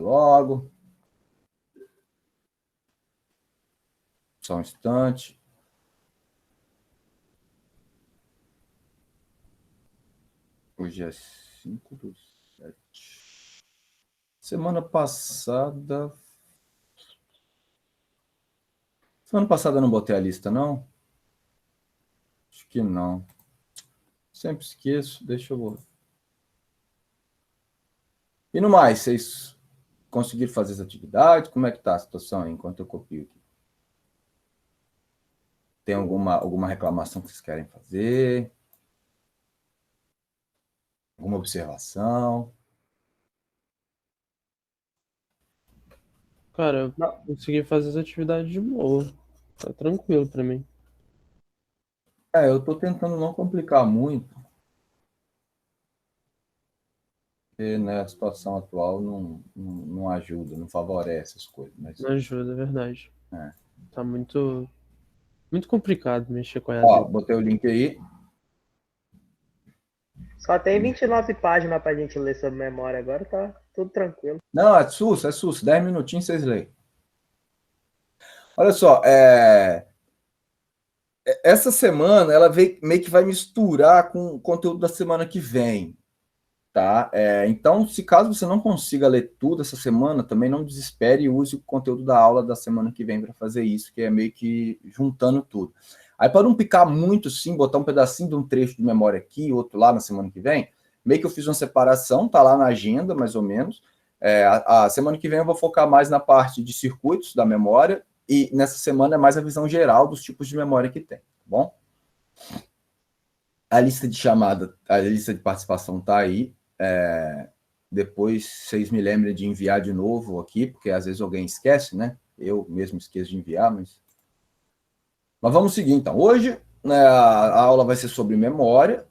logo. Só um instante. Hoje é 5/7. Semana passada eu não botei a lista, não? Acho que não. Sempre esqueço, deixa eu ver. E no mais, vocês conseguiram fazer essa atividade? Como é que tá a situação aí, enquanto eu copio aqui? Tem alguma reclamação que vocês querem fazer? Alguma observação? Cara, eu consegui fazer essa atividade de boa. Tá tranquilo pra mim. Eu tô tentando não complicar muito, porque, né, a situação atual não ajuda, não favorece as coisas. Mas, Não ajuda, é verdade. é. Tá muito complicado mexer com Ó, EAD. botei o link aí. Só tem 29 páginas pra gente ler sobre memória agora, tá tudo tranquilo. Não, é susto. 10 minutinhos vocês leem. Olha só, essa semana ela meio que vai misturar com o conteúdo da semana que vem, tá? Então, se caso você não consiga ler tudo essa semana, também não desespere e use o conteúdo da aula da semana que vem para fazer isso, que é meio que juntando tudo. Aí, para não picar muito, sim, botar um pedacinho de um trecho de memória aqui, outro lá na semana que vem, meio que eu fiz uma separação, tá lá na agenda, mais ou menos. A semana que vem eu vou focar mais na parte de circuitos da memória, e nessa semana é mais a visão geral dos tipos de memória que tem, tá bom? A lista de chamada, a lista de participação tá aí. Depois vocês me lembrem de enviar de novo aqui, porque às vezes alguém esquece, né? Eu mesmo esqueço de enviar, mas vamos seguir então. Hoje, né, a aula vai ser sobre memória.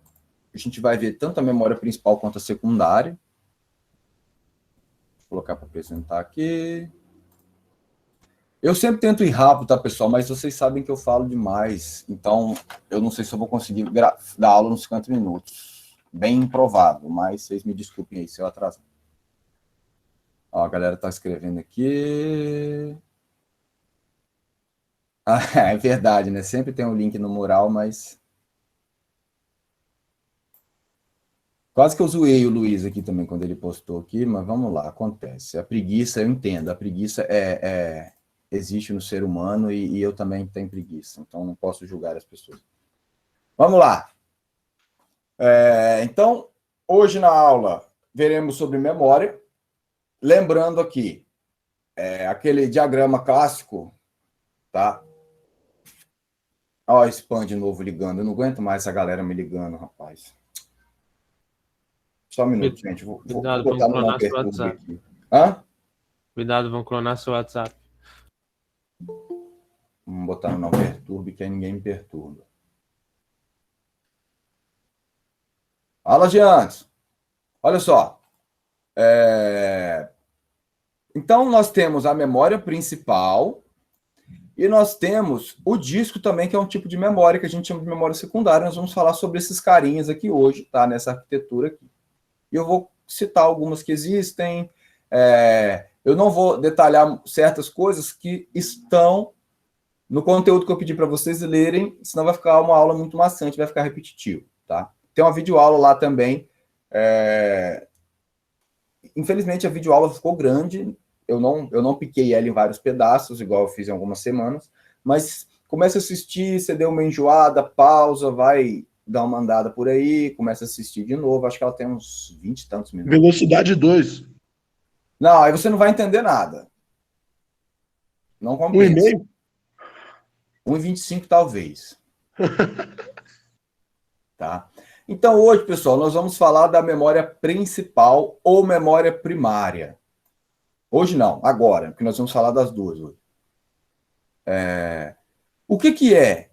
A gente vai ver tanto a memória principal quanto a secundária. Vou colocar para apresentar aqui. Eu sempre tento ir rápido, tá, pessoal? Mas vocês sabem que eu falo demais. Então, eu não sei se eu vou conseguir dar aula nos 50 minutos. Bem improvável, mas vocês me desculpem aí se eu atrasar. Ó, a galera está escrevendo aqui. É verdade, né? Sempre tem um link no mural, mas... Quase que eu zoei o Luiz aqui também quando ele postou aqui, mas vamos lá, acontece. A preguiça, eu entendo, a preguiça existe no ser humano e eu também tenho preguiça, então não posso julgar as pessoas. Vamos lá. Então, hoje na aula veremos sobre memória, lembrando aqui, aquele diagrama clássico, tá? Ó, o spam de novo ligando, eu não aguento mais essa galera me ligando, rapaz. Só um minuto, gente. Vou botar no não perturbe aqui. Hã? Cuidado, vão clonar seu WhatsApp. Vamos botar no não perturbe, que aí ninguém me perturba. Fala, Giantes. Olha só. Então, nós temos a memória principal e nós temos o disco também, que é um tipo de memória que a gente chama de memória secundária. Nós vamos falar sobre esses carinhas aqui hoje, tá? Nessa arquitetura aqui. E eu vou citar algumas que existem. Eu não vou detalhar certas coisas que estão no conteúdo que eu pedi para vocês lerem, senão vai ficar uma aula muito maçante, vai ficar repetitivo, tá? Tem uma videoaula lá também. Infelizmente, a videoaula ficou grande. Eu não piquei ela em vários pedaços, igual eu fiz em algumas semanas, mas começa a assistir, você deu uma enjoada, pausa, vai dar uma andada por aí, começa a assistir de novo. Acho que ela tem uns 20 e tantos minutos. Velocidade 2. Não, aí você não vai entender nada. Não compensa. 1,5? 1,25 talvez. Tá? Então, hoje, pessoal, nós vamos falar da memória principal ou memória primária. Hoje não, agora, porque nós vamos falar das duas hoje. O que é?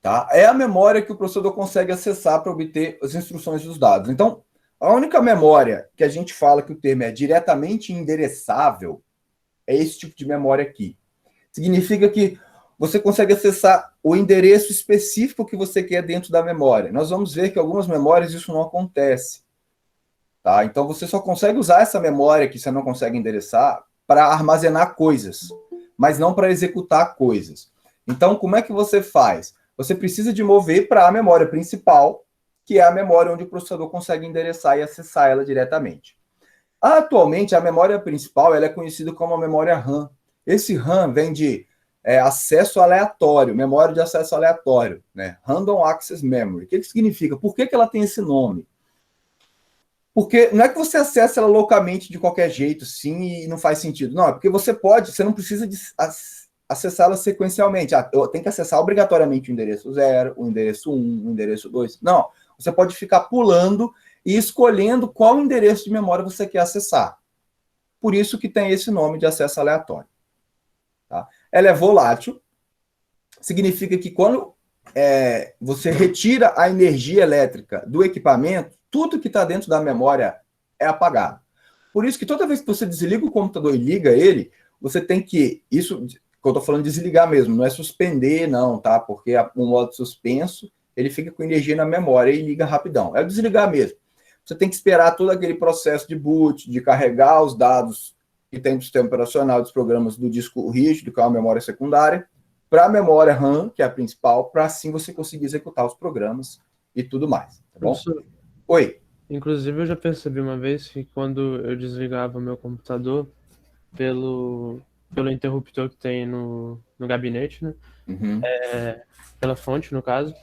Tá? É a memória que o processador consegue acessar para obter as instruções dos dados. Então, a única memória que a gente fala que o termo é diretamente endereçável é esse tipo de memória aqui. Significa que você consegue acessar o endereço específico que você quer dentro da memória. Nós vamos ver que algumas memórias isso não acontece. Tá? Então, você só consegue usar essa memória que você não consegue endereçar para armazenar coisas, mas não para executar coisas. Então, como é que você faz? Você precisa de mover para a memória principal, que é a memória onde o processador consegue endereçar e acessar ela diretamente. Atualmente, a memória principal ela é conhecida como a memória RAM. Esse RAM vem de acesso aleatório, memória de acesso aleatório, né? Random Access Memory. O que significa? Por que ela tem esse nome? Porque não é que você acessa ela loucamente de qualquer jeito, sim, e não faz sentido. Não, é porque você não precisa de acessá-la sequencialmente. Eu tenho que acessar obrigatoriamente o endereço 0, o endereço 1, o endereço 2. Não, você pode ficar pulando e escolhendo qual endereço de memória você quer acessar. Por isso que tem esse nome de acesso aleatório. Tá? Ela é volátil, significa que quando você retira a energia elétrica do equipamento, tudo que está dentro da memória é apagado. Por isso que toda vez que você desliga o computador e liga ele, você tem que... Isso que eu estou falando de desligar mesmo, não é suspender, não, tá? Porque o modo suspenso, ele fica com energia na memória e liga rapidão. É desligar mesmo. Você tem que esperar todo aquele processo de boot, de carregar os dados que tem do sistema operacional dos programas do disco rígido, que é uma memória secundária, para a memória RAM, que é a principal, para assim você conseguir executar os programas e tudo mais. Tá bom? Professor, Oi. inclusive, eu já percebi uma vez que quando eu desligava o meu computador pelo interruptor que tem no gabinete, né? Uhum. Pela fonte, no caso,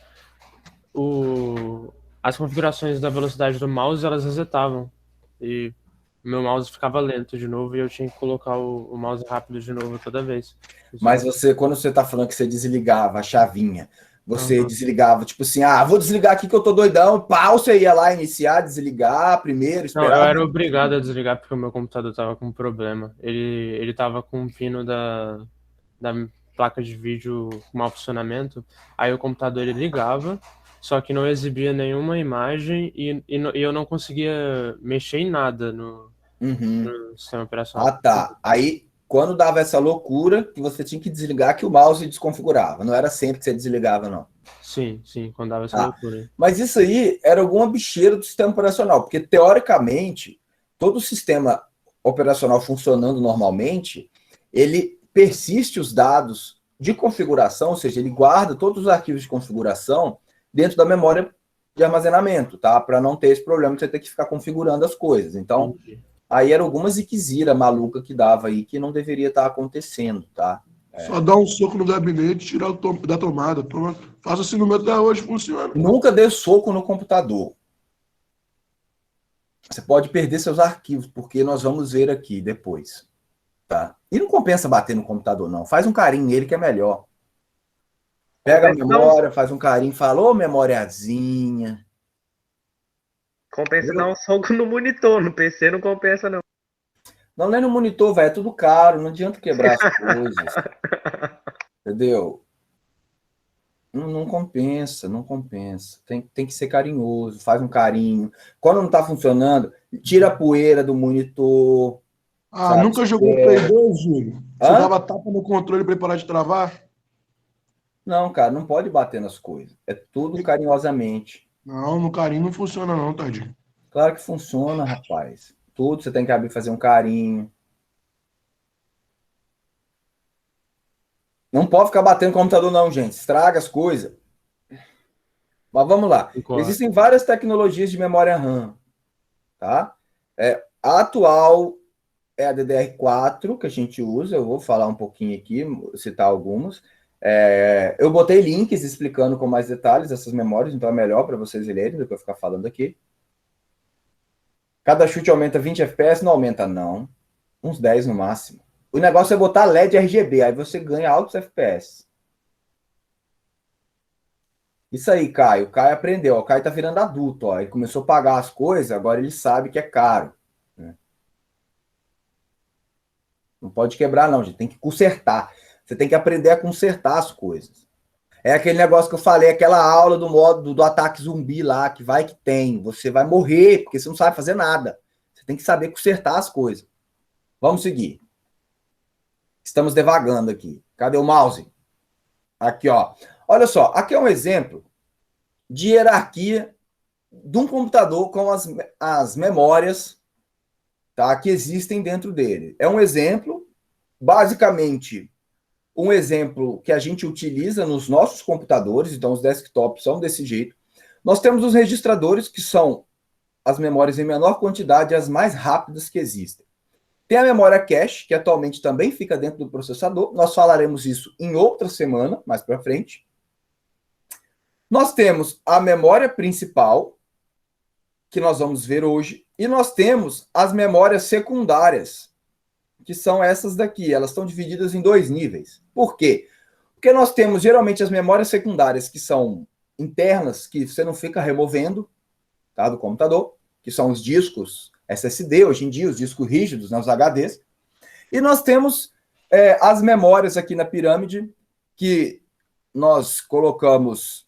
as configurações da velocidade do mouse, elas resetavam. E o meu mouse ficava lento de novo e eu tinha que colocar o mouse rápido de novo toda vez. Mas quando você está falando que você desligava a chavinha, você Uhum. desligava, tipo assim, vou desligar aqui que eu tô doidão, pau, você ia lá iniciar, desligar primeiro, Não, esperar. eu era obrigado a desligar porque o meu computador tava com problema. Ele tava com um pino da placa de vídeo com mau funcionamento. Aí o computador ele ligava, só que não exibia nenhuma imagem e eu não conseguia mexer em nada no sistema operacional. Tá. Aí, quando dava essa loucura, que você tinha que desligar, que o mouse desconfigurava. Não era sempre que você desligava, não. Sim, quando dava essa loucura. Mas isso aí era alguma bicheira do sistema operacional, porque, teoricamente, todo o sistema operacional funcionando normalmente, ele persiste os dados de configuração, ou seja, ele guarda todos os arquivos de configuração dentro da memória de armazenamento, tá? Para não ter esse problema de você ter que ficar configurando as coisas. Então, aí era alguma ziquezira maluca que dava aí que não deveria estar acontecendo, tá? Só dá um soco no gabinete, tirar da tomada. Pronto. Faça assim no meu até hoje, funciona. Nunca dê soco no computador. Você pode perder seus arquivos, porque nós vamos ver aqui depois. Tá? E não compensa bater no computador, não. Faz um carinho nele que é melhor. Pega a memória, faz um carinho, fala, ô memoriazinha. Compensa dar um soco no monitor, no PC não compensa, não. Não, nem no monitor, velho, é tudo caro, não adianta quebrar as coisas. Entendeu? Não compensa, não compensa. Tem que ser carinhoso, faz um carinho. Quando não tá funcionando, tira a poeira do monitor. Sabe? Nunca jogou Play 2, Júlio? Você Hã? dava tapa no controle para ele parar de travar? Não, cara, não pode bater nas coisas. É tudo carinhosamente. Não, no carinho não funciona não, tadinho. Claro que funciona, rapaz. Tudo você tem que abrir e fazer um carinho. Não pode ficar batendo no computador, não, gente. Estraga as coisas. Mas vamos lá. Existem várias tecnologias de memória RAM. Tá? A atual é a DDR4 que a gente usa. Eu vou falar um pouquinho aqui, citar algumas. Eu botei links explicando com mais detalhes essas memórias, então é melhor para vocês lerem do que eu ficar falando aqui. Cada chute aumenta 20 FPS? Não aumenta, não. Uns 10 no máximo. O negócio é botar LED RGB, aí você ganha altos FPS. Isso aí, Caio. O Caio aprendeu. O Caio tá virando adulto. Ó. Ele começou a pagar as coisas, agora ele sabe que é caro. Né? Não pode quebrar, não, gente. Tem que consertar. Você tem que aprender a consertar as coisas. É aquele negócio que eu falei, aquela aula do modo do ataque zumbi lá, que vai que tem. Você vai morrer, porque você não sabe fazer nada. Você tem que saber consertar as coisas. Vamos seguir. Estamos devagando aqui. Cadê o mouse? Aqui, ó. Olha só, aqui é um exemplo de hierarquia de um computador com as memórias, tá, que existem dentro dele. É um exemplo, basicamente, um exemplo que a gente utiliza nos nossos computadores, então os desktops são desse jeito. Nós temos os registradores, que são as memórias em menor quantidade, as mais rápidas que existem. Tem a memória cache, que atualmente também fica dentro do processador. Nós falaremos isso em outra semana, mais para frente. Nós temos a memória principal, que nós vamos ver hoje, e nós temos as memórias secundárias, que são essas daqui. Elas estão divididas em 2 níveis. Por quê? Porque nós temos geralmente as memórias secundárias, que são internas, que você não fica removendo, tá, do computador, que são os discos SSD, hoje em dia, os discos rígidos, né, os HDs. E nós temos as memórias aqui na pirâmide, que nós colocamos,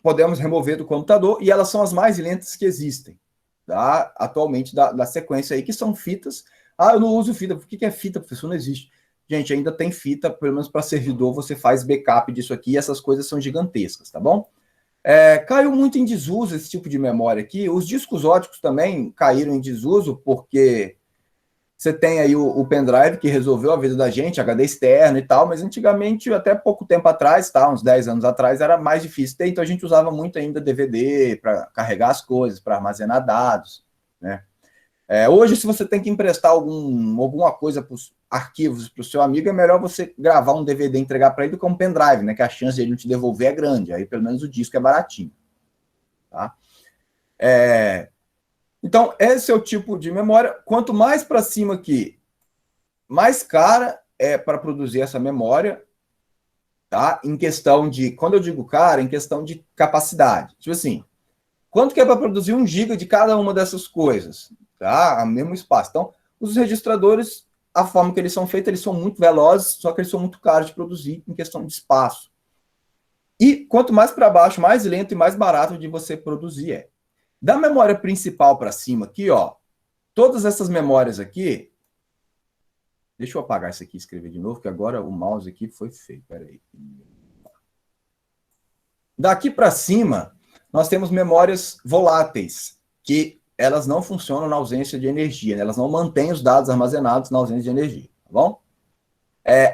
podemos remover do computador, e elas são as mais lentas que existem, tá, atualmente da sequência aí, que são fitas. Ah, eu não uso fita. Por que é fita, professor? Não existe. Gente, ainda tem fita, pelo menos para servidor, você faz backup disso aqui, e essas coisas são gigantescas, tá bom? Caiu muito em desuso esse tipo de memória aqui. Os discos óticos também caíram em desuso, porque você tem aí o pendrive, que resolveu a vida da gente, HD externo e tal, mas antigamente, até pouco tempo atrás, tá, uns 10 anos atrás, era mais difícil ter, então a gente usava muito ainda DVD para carregar as coisas, para armazenar dados, né? Hoje, se você tem que emprestar alguma coisa para os arquivos para o seu amigo, é melhor você gravar um DVD e entregar para ele do que um pendrive, né? Que a chance de ele não te devolver é grande. Aí, pelo menos, o disco é baratinho. Tá? Então, esse é o tipo de memória. Quanto mais para cima aqui, mais cara é para produzir essa memória, tá? Em questão de, quando eu digo cara, em questão de capacidade. Tipo assim, quanto que é para produzir 1 GB de cada uma dessas coisas? Tá? O mesmo espaço. Então, os registradores, a forma que eles são feitos, eles são muito velozes, só que eles são muito caros de produzir em questão de espaço. E quanto mais para baixo, mais lento e mais barato de você produzir é. Da memória principal para cima aqui, ó, todas essas memórias aqui, deixa eu apagar isso aqui e escrever de novo, que agora o mouse aqui foi feio, peraí. Daqui para cima, nós temos memórias voláteis, que elas não funcionam na ausência de energia, né? Elas não mantêm os dados armazenados na ausência de energia, tá bom?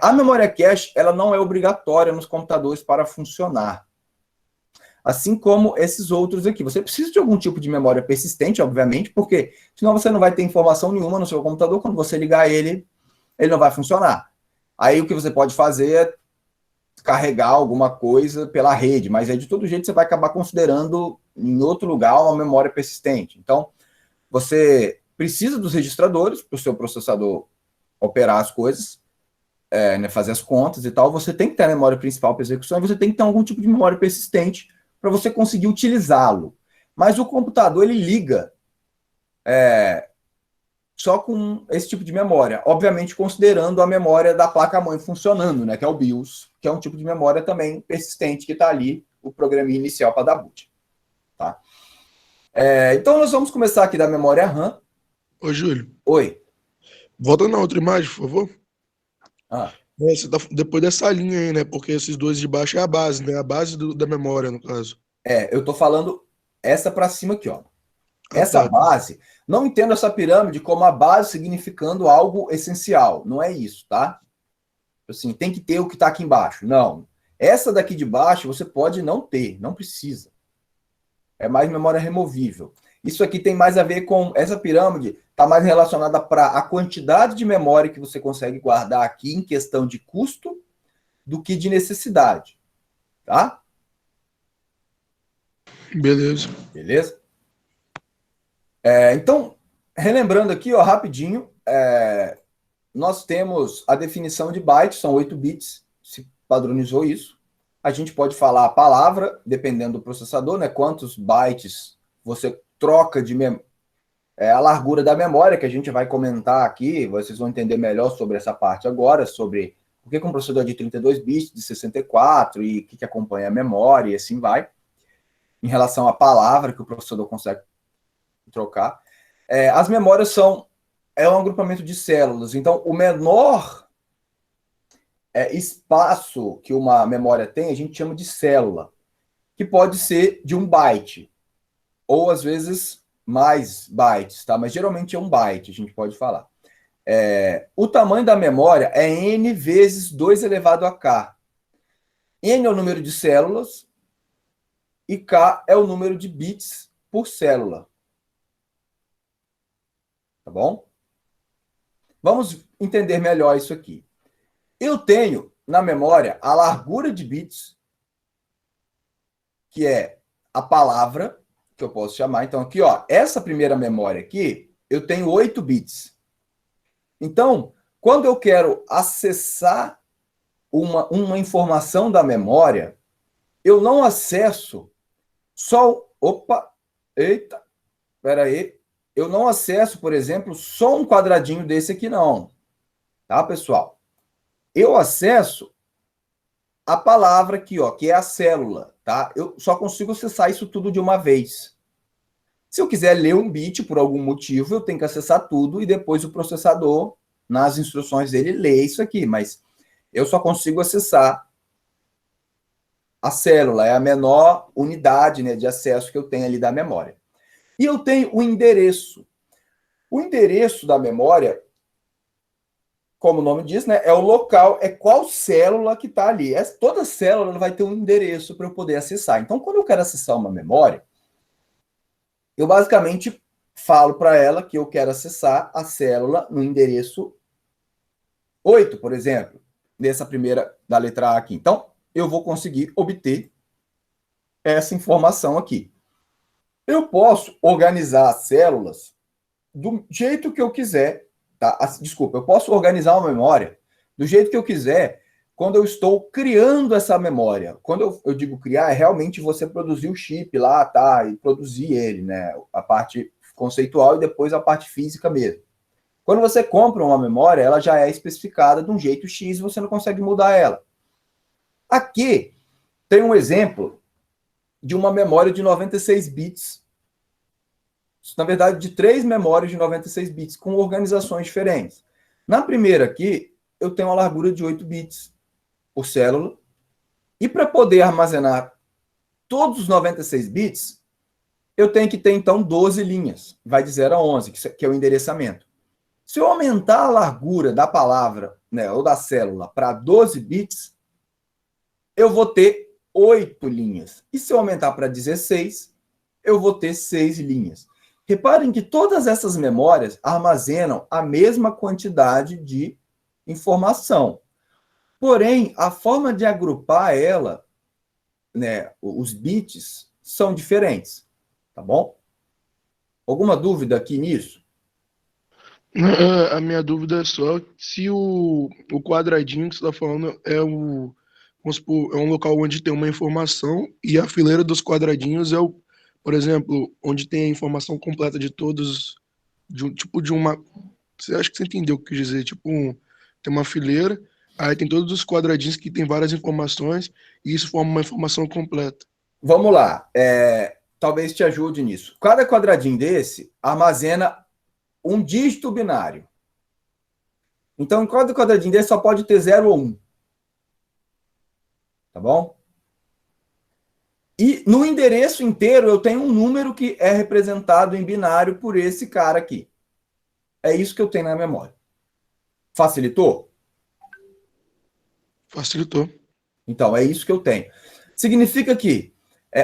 A memória cache, ela não é obrigatória nos computadores para funcionar. Assim como esses outros aqui. Você precisa de algum tipo de memória persistente, obviamente, porque senão você não vai ter informação nenhuma no seu computador. Quando você ligar ele, ele não vai funcionar. Aí o que você pode fazer é carregar alguma coisa pela rede, mas aí de todo jeito você vai acabar considerando em outro lugar uma memória persistente. Então, você precisa dos registradores para o seu processador operar as coisas, né, fazer as contas e tal. Você tem que ter a memória principal para execução e você tem que ter algum tipo de memória persistente para você conseguir utilizá-lo. Mas o computador, ele liga só com esse tipo de memória, obviamente considerando a memória da placa-mãe funcionando, né, que é o BIOS, que é um tipo de memória também persistente, que está ali, o programinha inicial para dar boot. Tá? Então, nós vamos começar aqui da memória RAM. Ô, Júlio. Oi. Volta na outra imagem, por favor. Você tá depois dessa linha aí, né? Porque esses dois de baixo é a base, né? A base da memória, no caso. Eu tô falando essa para cima aqui, ó. Essa tá. base, não entendo essa pirâmide como a base significando algo essencial. Não é isso, tá? Assim, tem que ter o que está aqui embaixo. Não. Essa daqui de baixo você pode não ter, não precisa. É mais memória removível. Isso aqui tem mais a ver com... Essa pirâmide está mais relacionada para a quantidade de memória que você consegue guardar aqui em questão de custo do que de necessidade. Tá? Beleza. Beleza? Então, relembrando aqui, ó, rapidinho, nós temos a definição de bytes, são 8 bits, se padronizou isso. A gente pode falar a palavra, dependendo do processador, né? Quantos bytes você troca de a largura da memória, que a gente vai comentar aqui, vocês vão entender melhor sobre essa parte agora, sobre por que um processador de 32 bits, de 64, e o que acompanha a memória, e assim vai. Em relação à palavra que o processador consegue trocar. As memórias é um agrupamento de células, então o menor espaço que uma memória tem, a gente chama de célula, que pode ser de 1 byte. ou às vezes mais bytes, tá? Mas geralmente é um byte, a gente pode falar. O tamanho da memória é n vezes 2 elevado a k. N é o número de células e k é o número de bits por célula. Tá bom? Vamos entender melhor isso aqui. Eu tenho na memória a largura de bits, que é a palavra que eu posso chamar. Então, aqui, ó, essa primeira memória aqui, eu tenho 8 bits. Então, quando eu quero acessar uma informação da memória, eu não acesso só... Opa! Eita! Espera aí. Eu não acesso, por exemplo, só um quadradinho desse aqui, não. Tá, pessoal? Eu acesso a palavra aqui, ó, que é a célula, tá? Eu só consigo acessar isso tudo de uma vez. Se eu quiser ler um bit por algum motivo, eu tenho que acessar tudo e depois o processador, nas instruções dele, lê isso aqui. Mas eu só consigo acessar a célula, é a menor unidade, né, de acesso que eu tenho ali da memória. E eu tenho o endereço. O endereço da memória, como o nome diz, né, é o local, é qual célula que está ali. Toda célula vai ter um endereço para eu poder acessar. Então, quando eu quero acessar uma memória, eu basicamente falo para ela que eu quero acessar a célula no endereço 8, por exemplo, dessa primeira, da letra A aqui. Então, eu vou conseguir obter essa informação aqui. Eu posso organizar as células do jeito que eu quiser, tá? Desculpa, eu posso organizar uma memória do jeito que eu quiser quando eu estou criando essa memória. Quando eu digo criar, é realmente você produzir o chip lá, tá? E produzir ele, né? A parte conceitual e depois a parte física mesmo. Quando você compra uma memória, ela já é especificada de um jeito X e você não consegue mudar ela. Aqui tem um exemplo de uma memória de 96 bits. Na verdade, de 3 memórias de 96 bits, com organizações diferentes. Na primeira aqui, eu tenho uma largura de 8 bits por célula. E para poder armazenar todos os 96 bits, eu tenho que ter, então, 12 linhas. Vai de 0 a 11, que é o endereçamento. Se eu aumentar a largura da palavra, né, ou da célula, para 12 bits, eu vou ter 8 linhas. E se eu aumentar para 16, eu vou ter 6 linhas. Reparem que todas essas memórias armazenam a mesma quantidade de informação. Porém, a forma de agrupar ela, né, os bits, são diferentes. Tá bom? Alguma dúvida aqui nisso? A minha dúvida é só se o quadradinho que você está falando vamos supor, é um local onde tem uma informação e a fileira dos quadradinhos por exemplo, onde tem a informação completa de todos, você acha que você entendeu o que eu quis dizer? Tem uma fileira, aí tem todos os quadradinhos que tem várias informações e isso forma uma informação completa. Vamos lá. Talvez te ajude nisso. Cada quadradinho desse armazena um dígito binário. Então, em cada quadradinho desse só pode ter 0 ou 1. Tá bom? E no endereço inteiro eu tenho um número que é representado em binário por esse cara aqui. É isso que eu tenho na memória. Facilitou? Facilitou. Então, é isso que eu tenho. Significa que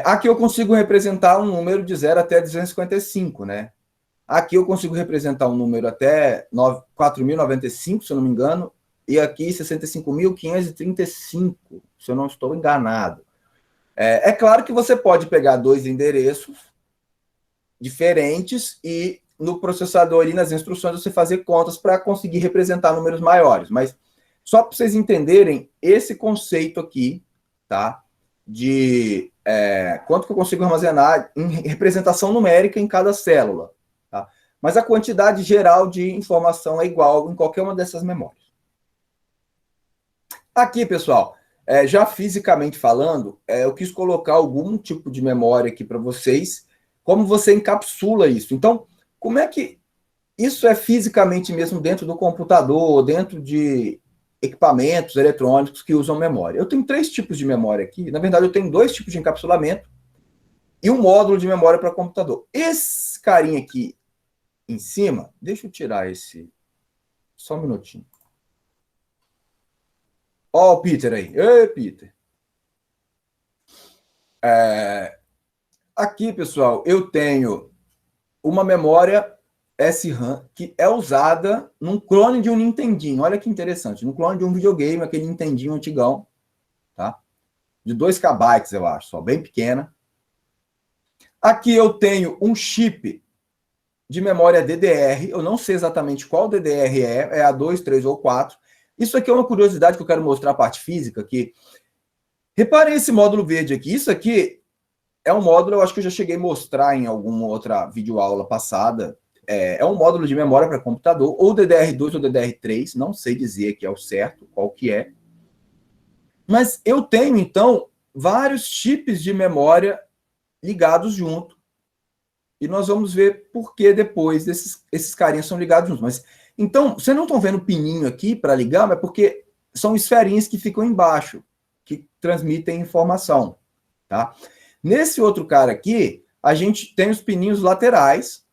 aqui eu consigo representar um número de 0 até 255, né? Aqui eu consigo representar um número até 4.095, se eu não me engano, e aqui 65.535, se eu não estou enganado. É claro que você pode pegar 2 endereços diferentes e no processador ali, nas instruções, você fazer contas para conseguir representar números maiores. Mas só para vocês entenderem esse conceito aqui, tá? De quanto que eu consigo armazenar em representação numérica em cada célula. Tá? Mas a quantidade geral de informação é igual em qualquer uma dessas memórias. Aqui, pessoal, já fisicamente falando, eu quis colocar algum tipo de memória aqui para vocês, como você encapsula isso. Então, como é que isso é fisicamente mesmo dentro do computador, dentro de equipamentos eletrônicos que usam memória? Eu tenho 3 tipos de memória aqui. Na verdade, eu tenho 2 tipos de encapsulamento e um módulo de memória para computador. Esse carinha aqui em cima, deixa eu tirar esse, só um minutinho. Ó o Peter aí. Ei, Peter. Aqui, pessoal, eu tenho uma memória SRAM que é usada num clone de um Nintendinho. Olha que interessante. Num clone de um videogame, aquele Nintendinho antigão, tá? De 2 KB, eu acho, só bem pequena. Aqui eu tenho um chip de memória DDR. Eu não sei exatamente qual DDR é a 2, 3 ou 4. Isso aqui é uma curiosidade que eu quero mostrar a parte física aqui. Reparem esse módulo verde aqui. Isso aqui é um módulo, eu acho que eu já cheguei a mostrar em alguma outra videoaula passada. É um módulo de memória para computador, ou DDR2 ou DDR3, não sei dizer aqui ao certo qual que é. Mas eu tenho, então, vários chips de memória ligados junto. E nós vamos ver por que depois esses carinhas são ligados juntos. Mas, então, vocês não estão vendo o pininho aqui para ligar, mas porque são esferinhas que ficam embaixo, que transmitem informação, tá? Nesse outro cara aqui, a gente tem os pininhos laterais.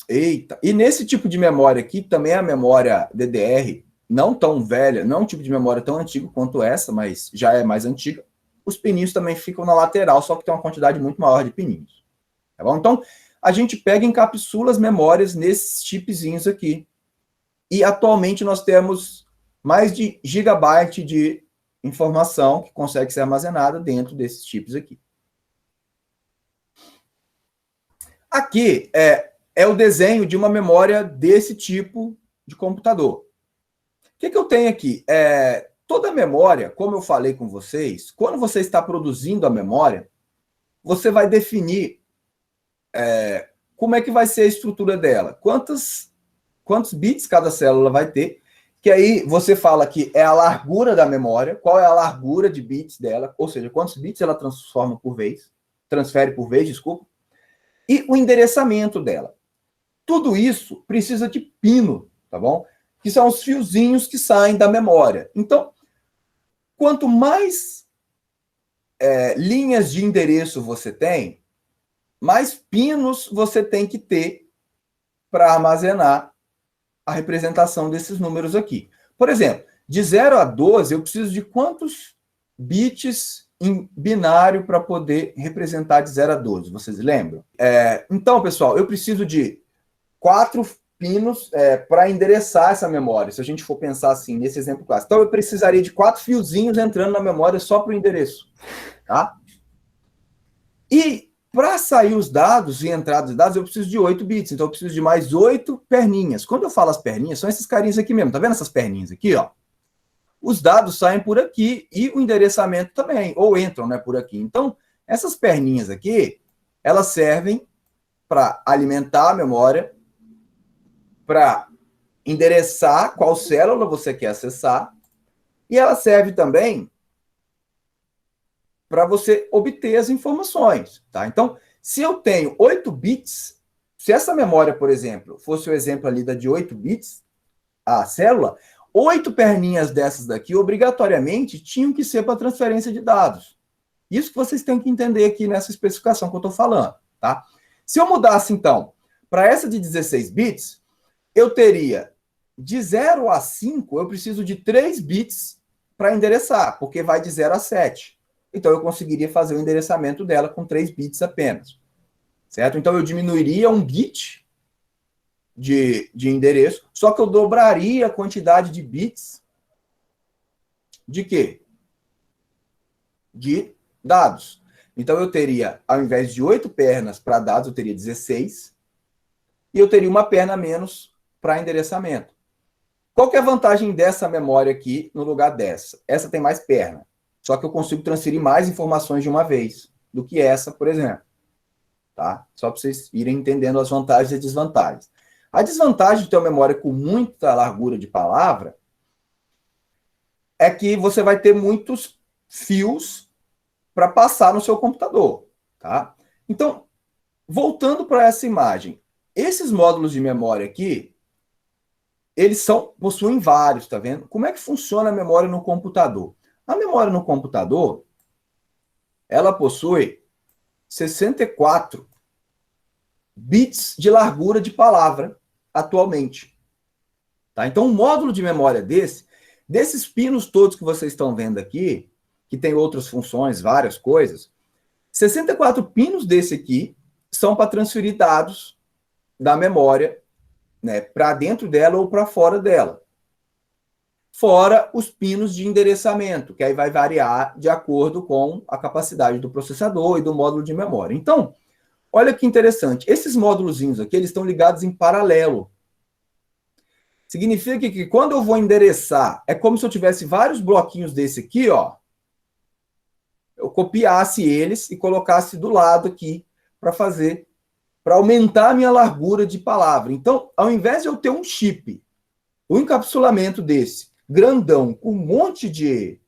Eita! E nesse tipo de memória aqui, também é a memória DDR, não tão velha, não é um tipo de memória tão antigo quanto essa, mas já é mais antiga. Os pininhos também ficam na lateral, só que tem uma quantidade muito maior de pininhos. Tá bom? Então, a gente pega e encapsula as memórias nesses chipzinhos aqui. E atualmente nós temos mais de gigabyte de informação que consegue ser armazenada dentro desses chips aqui. Aqui é o desenho de uma memória desse tipo de computador. O que eu tenho aqui? Toda memória, como eu falei com vocês, quando você está produzindo a memória, você vai definir como é que vai ser a estrutura dela. Quantos bits cada célula vai ter, que aí você fala que é a largura da memória, qual é a largura de bits dela, ou seja, quantos bits ela transfere por vez, desculpa, e o endereçamento dela. Tudo isso precisa de pino, tá bom? Que são os fiozinhos que saem da memória. Então, quanto mais linhas de endereço você tem, mais pinos você tem que ter para armazenar a representação desses números aqui. Por exemplo, de 0 a 12, eu preciso de quantos bits em binário para poder representar de 0 a 12? Vocês lembram? Então, pessoal, eu preciso de 4 pinos para endereçar essa memória, se a gente for pensar assim, nesse exemplo clássico. Então, eu precisaria de 4 fiozinhos entrando na memória só para o endereço. Tá? E para sair os dados e entrada de dados, eu preciso de 8 bits. Então, eu preciso de mais 8 perninhas. Quando eu falo as perninhas, são esses carinhas aqui mesmo. Tá vendo essas perninhas aqui, ó? Os dados saem por aqui e o endereçamento também, ou entram, né, por aqui. Então, essas perninhas aqui, elas servem para alimentar a memória, para endereçar qual célula você quer acessar, e ela serve também para você obter as informações, tá? Então, se eu tenho 8 bits, se essa memória, por exemplo, fosse o exemplo ali da de 8 bits, a célula, 8 perninhas dessas daqui, obrigatoriamente, tinham que ser para transferência de dados. Isso que vocês têm que entender aqui nessa especificação que eu estou falando, tá? Se eu mudasse, então, para essa de 16 bits, eu teria de 0 a 5, eu preciso de 3 bits para endereçar, porque vai de 0 a 7. Então, eu conseguiria fazer o endereçamento dela com 3 bits apenas. Certo? Então, eu diminuiria 1 bit de endereço, só que eu dobraria a quantidade de bits de quê? De dados. Então, eu teria, ao invés de 8 pernas para dados, eu teria 16, e eu teria uma perna a menos para endereçamento. Qual que é a vantagem dessa memória aqui no lugar dessa? Essa tem mais perna. Só que eu consigo transferir mais informações de uma vez do que essa, por exemplo. Tá? Só para vocês irem entendendo as vantagens e desvantagens. A desvantagem de ter uma memória com muita largura de palavra é que você vai ter muitos fios para passar no seu computador. Tá? Então, voltando para essa imagem, esses módulos de memória aqui, eles possuem vários, tá vendo? Como é que funciona a memória no computador? A memória no computador, ela possui 64 bits de largura de palavra atualmente. Tá? Então, um módulo de memória desses pinos todos que vocês estão vendo aqui, que tem outras funções, várias coisas, 64 pinos desse aqui são para transferir dados da memória, né, para dentro dela ou para fora dela. Fora os pinos de endereçamento, que aí vai variar de acordo com a capacidade do processador e do módulo de memória. Então, olha que interessante. Esses módulozinhos aqui, eles estão ligados em paralelo. Significa que quando eu vou endereçar, é como se eu tivesse vários bloquinhos desse aqui, ó. Eu copiasse eles e colocasse do lado aqui para aumentar a minha largura de palavra. Então, ao invés de eu ter um chip, um encapsulamento desse, grandão, com um monte de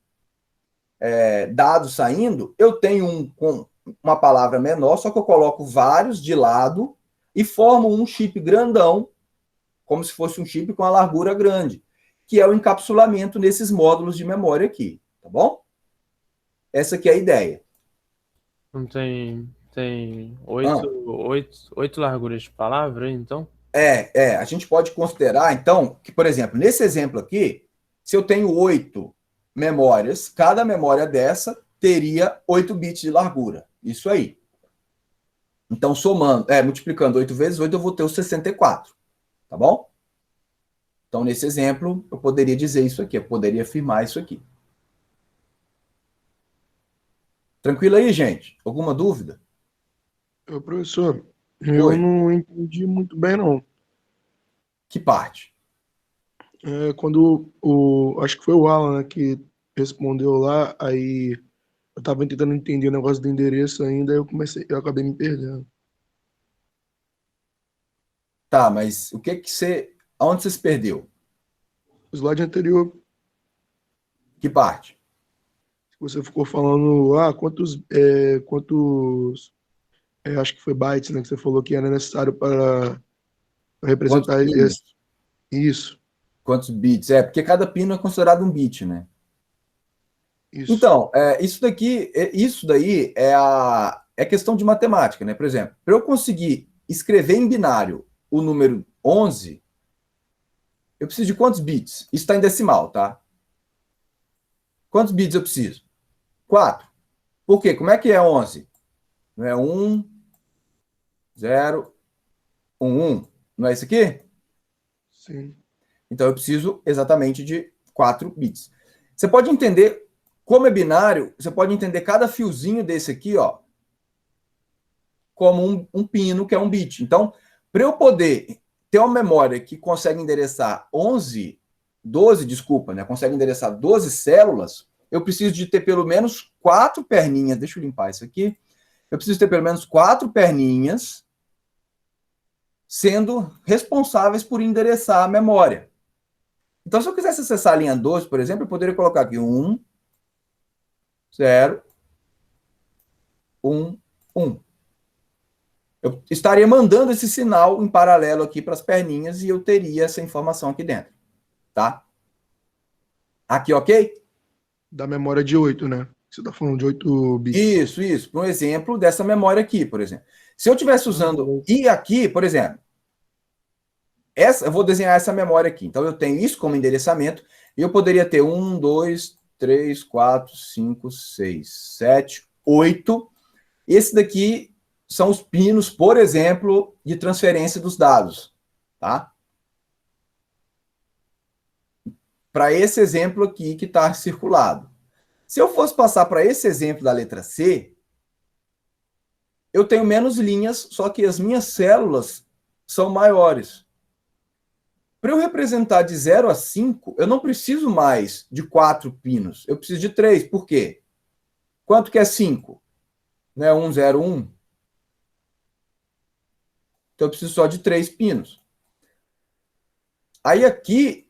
dados saindo, eu tenho um com uma palavra menor, só que eu coloco vários de lado e formo um chip grandão, como se fosse um chip com a largura grande, que é o encapsulamento nesses módulos de memória aqui, tá bom? Essa aqui é a ideia. Não tem oito larguras de palavra, então? A gente pode considerar, então, que, por exemplo, nesse exemplo aqui, se eu tenho 8 memórias, cada memória dessa teria 8 bits de largura. Isso aí. Então, multiplicando 8 vezes 8, eu vou ter os 64. Tá bom? Então, nesse exemplo, eu poderia dizer isso aqui, eu poderia afirmar isso aqui. Tranquilo aí, gente? Alguma dúvida? Professor, eu não entendi muito bem, não. Que parte? Quando acho que foi o Alan, né, que respondeu lá, aí eu tava tentando entender o negócio do endereço ainda, eu acabei me perdendo. Tá, mas o que que você... Aonde você se perdeu? O slide anterior, Que parte? você ficou falando, quantos acho que foi bytes, né, que você falou que era necessário para Quantos representar pinos? isso, Quantos bits? Porque cada pino é considerado um bit, né? isso. Então, isso daí é questão de matemática, né? Por exemplo, para eu conseguir escrever em binário o número 11, eu preciso de quantos bits? Isso está em decimal, tá? Quantos bits eu preciso? 4. Por quê? Como é que é 11? Não é 1, 0, 1, 1. Não é isso aqui? Sim. Então, eu preciso exatamente de 4 bits. Você pode entender, como é binário, você pode entender cada fiozinho desse aqui, ó, como um pino, que é um bit. Então, para eu poder ter uma memória que consegue endereçar 12, desculpa, né? Consegue endereçar 12 células, eu preciso de ter pelo menos 4 perninhas. Deixa eu limpar isso aqui. Eu preciso ter pelo menos 4 perninhas sendo responsáveis por endereçar a memória. Então, se eu quisesse acessar a linha 12, por exemplo, eu poderia colocar aqui 1, 0, 1, 1. Eu estaria mandando esse sinal em paralelo aqui para as perninhas e eu teria essa informação aqui dentro. Tá? Aqui, ok? Da memória de 8, né? Você tá falando de 8 bits. Isso. Para um exemplo dessa memória aqui, por exemplo. Se eu estivesse usando... E aqui, por exemplo, eu vou desenhar essa memória aqui. Então, eu tenho isso como endereçamento e eu poderia ter 1, 2, 3, 4, 5, 6, 7, 8. Esse daqui são os pinos, por exemplo, de transferência dos dados. Tá? Para esse exemplo aqui que está circulado. Se eu fosse passar para esse exemplo da letra C, eu tenho menos linhas, só que as minhas células são maiores. Para eu representar de 0 a 5, eu não preciso mais de 4 pinos. Eu preciso de 3. Por quê? Quanto que é 5? Não é 1, 0, 1? Então eu preciso só de 3 pinos. Aí aqui,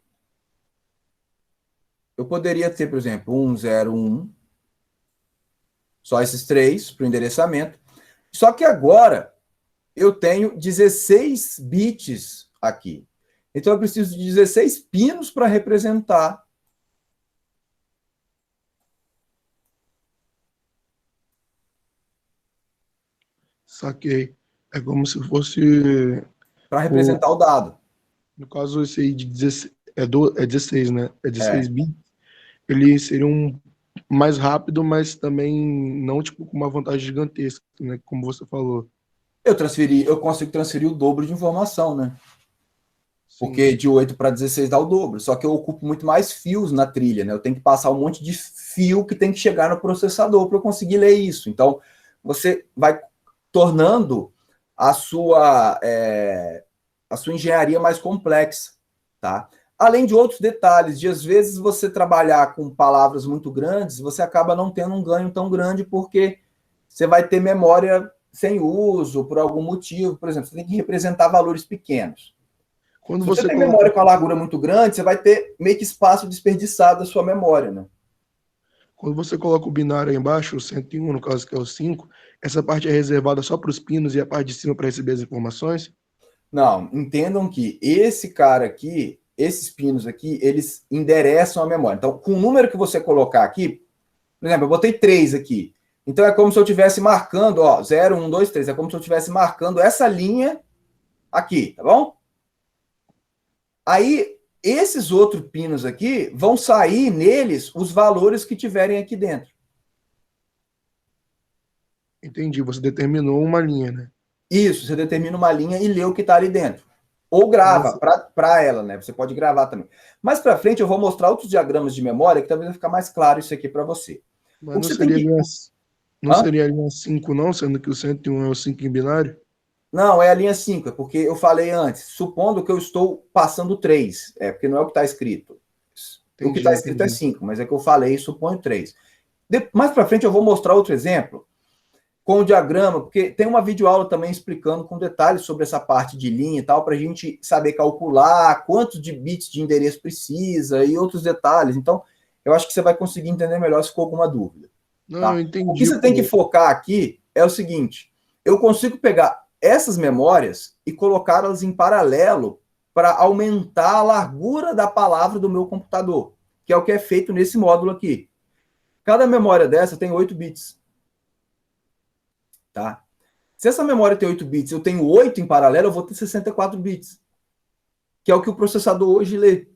eu poderia ter, por exemplo, 1, 0, 1. Só esses 3 para o endereçamento. Só que agora eu tenho 16 bits aqui. Então eu preciso de 16 pinos para representar Saquei. É como se fosse, para representar o dado. no caso, esse aí de 16, é 16, né? É 16 É. bits. Ele seria um mais rápido, mas também não tipo com uma vantagem gigantesca, né? Como você falou. Eu consigo transferir o dobro de informação, né? Sim. Porque de 8 para 16 dá o dobro. Só que eu ocupo muito mais fios na trilha, né? Eu tenho que passar um monte de fio que tem que chegar no processador para eu conseguir ler isso. Então, você vai tornando a sua engenharia mais complexa, tá? Além de outros detalhes, de às vezes você trabalhar com palavras muito grandes, você acaba não tendo um ganho tão grande porque você vai ter memória sem uso por algum motivo. Por exemplo, você tem que representar valores pequenos. Quando Se você você tem coloca, memória com a largura muito grande, você vai ter meio que espaço desperdiçado da sua memória, né? quando você coloca o binário aí embaixo, o 101, no caso que é o 5, essa parte é reservada só para os pinos e a parte de cima para receber as informações? Não, entendam que esse cara aqui, esses pinos aqui, eles endereçam a memória. Então, com o número que você colocar aqui, por exemplo, eu botei 3 aqui. Então, é como se eu estivesse marcando, ó, 0, 1, 2, 3. É como se eu estivesse marcando essa linha aqui, tá bom? Aí, esses outros pinos aqui, vão sair neles os valores que tiverem aqui dentro. Entendi, você determinou uma linha, né? Isso, você determina uma linha e lê o que está ali dentro. Ou grava para ela, né? Você pode gravar também. Mais para frente eu vou mostrar outros diagramas de memória que talvez vai ficar mais claro isso aqui para você. Mas O que não você tem seria que... não seria a linha 5 não, sendo que o 101 é o 5 em binário? Não, é a linha 5, é porque eu falei antes, supondo que eu estou passando 3, porque não é o que está escrito. O que está escrito é 5, mas é que eu falei, suponho 3. Mais para frente eu vou mostrar outro exemplo com o diagrama, porque tem uma videoaula também explicando com detalhes sobre essa parte de linha e tal, para a gente saber calcular quantos de bits de endereço precisa e outros detalhes. Então, eu acho que você vai conseguir entender melhor se for alguma dúvida. Não, Tá? eu entendi. O que você tem que focar aqui é o seguinte: eu consigo pegar essas memórias e colocá-las em paralelo para aumentar a largura da palavra do meu computador, que é o que é feito nesse módulo aqui. Cada memória dessa tem 8 bits. Tá? Se essa memória tem 8 bits, eu tenho 8 em paralelo, eu vou ter 64 bits, que é o que o processador hoje lê.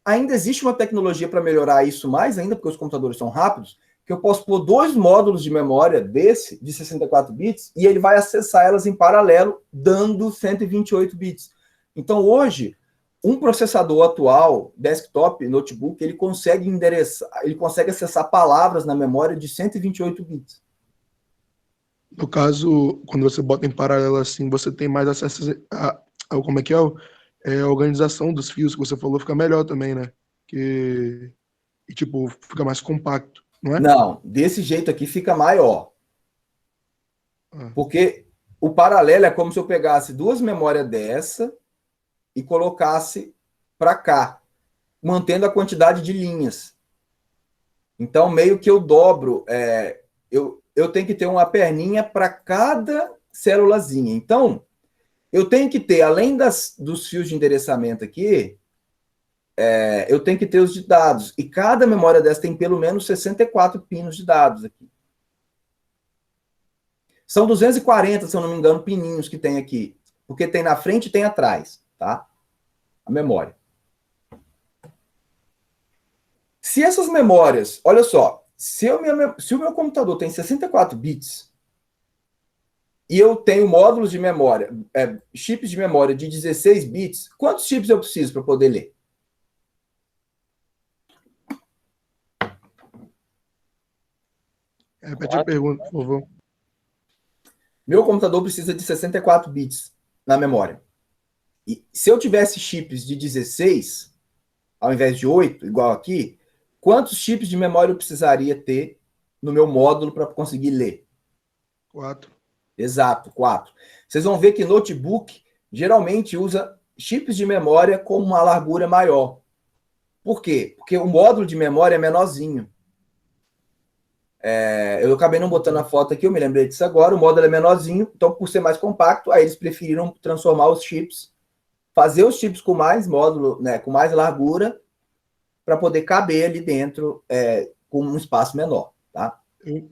Ainda existe uma tecnologia para melhorar isso mais ainda, porque os computadores são rápidos, que eu posso pôr 2 módulos de memória desse, de 64 bits, e ele vai acessar elas em paralelo, dando 128 bits. Então, hoje, um processador atual, desktop, notebook, ele consegue endereçar, ele consegue acessar palavras na memória de 128 bits. No caso, quando você bota em paralelo assim, você tem mais acesso como é que é? A organização dos fios que você falou fica melhor também, né? E tipo, fica mais compacto, não é? Não, desse jeito aqui fica maior. Porque o paralelo é como se eu pegasse 2 memórias dessa e colocasse para cá, mantendo a quantidade de linhas. Então, meio que eu dobro, eu tenho que ter uma perninha para cada célulazinha. Então, eu tenho que ter, além dos fios de endereçamento aqui, eu tenho que ter os de dados. E cada memória dessa tem pelo menos 64 pinos de dados aqui. São 240, se eu não me engano, pininhos que tem aqui. Porque tem na frente e tem atrás, tá? A memória. Se essas memórias, olha só, se o meu computador tem 64 bits e eu tenho módulos de memória, chips de memória de 16 bits, quantos chips eu preciso para poder ler? Repete a pergunta, por favor. Meu computador precisa de 64 bits na memória. E se eu tivesse chips de 16, ao invés de 8, igual aqui, quantos chips de memória eu precisaria ter no meu módulo para conseguir ler? 4. Exato, 4. Vocês vão ver que notebook geralmente usa chips de memória com uma largura maior. Por quê? Porque o módulo de memória é menorzinho. Eu acabei não botando a foto aqui, eu me lembrei disso agora. O módulo é menorzinho, então, por ser mais compacto, aí eles preferiram transformar os chips, fazer os chips com mais módulo, né, com mais largura, para poder caber ali dentro com um espaço menor. Tá?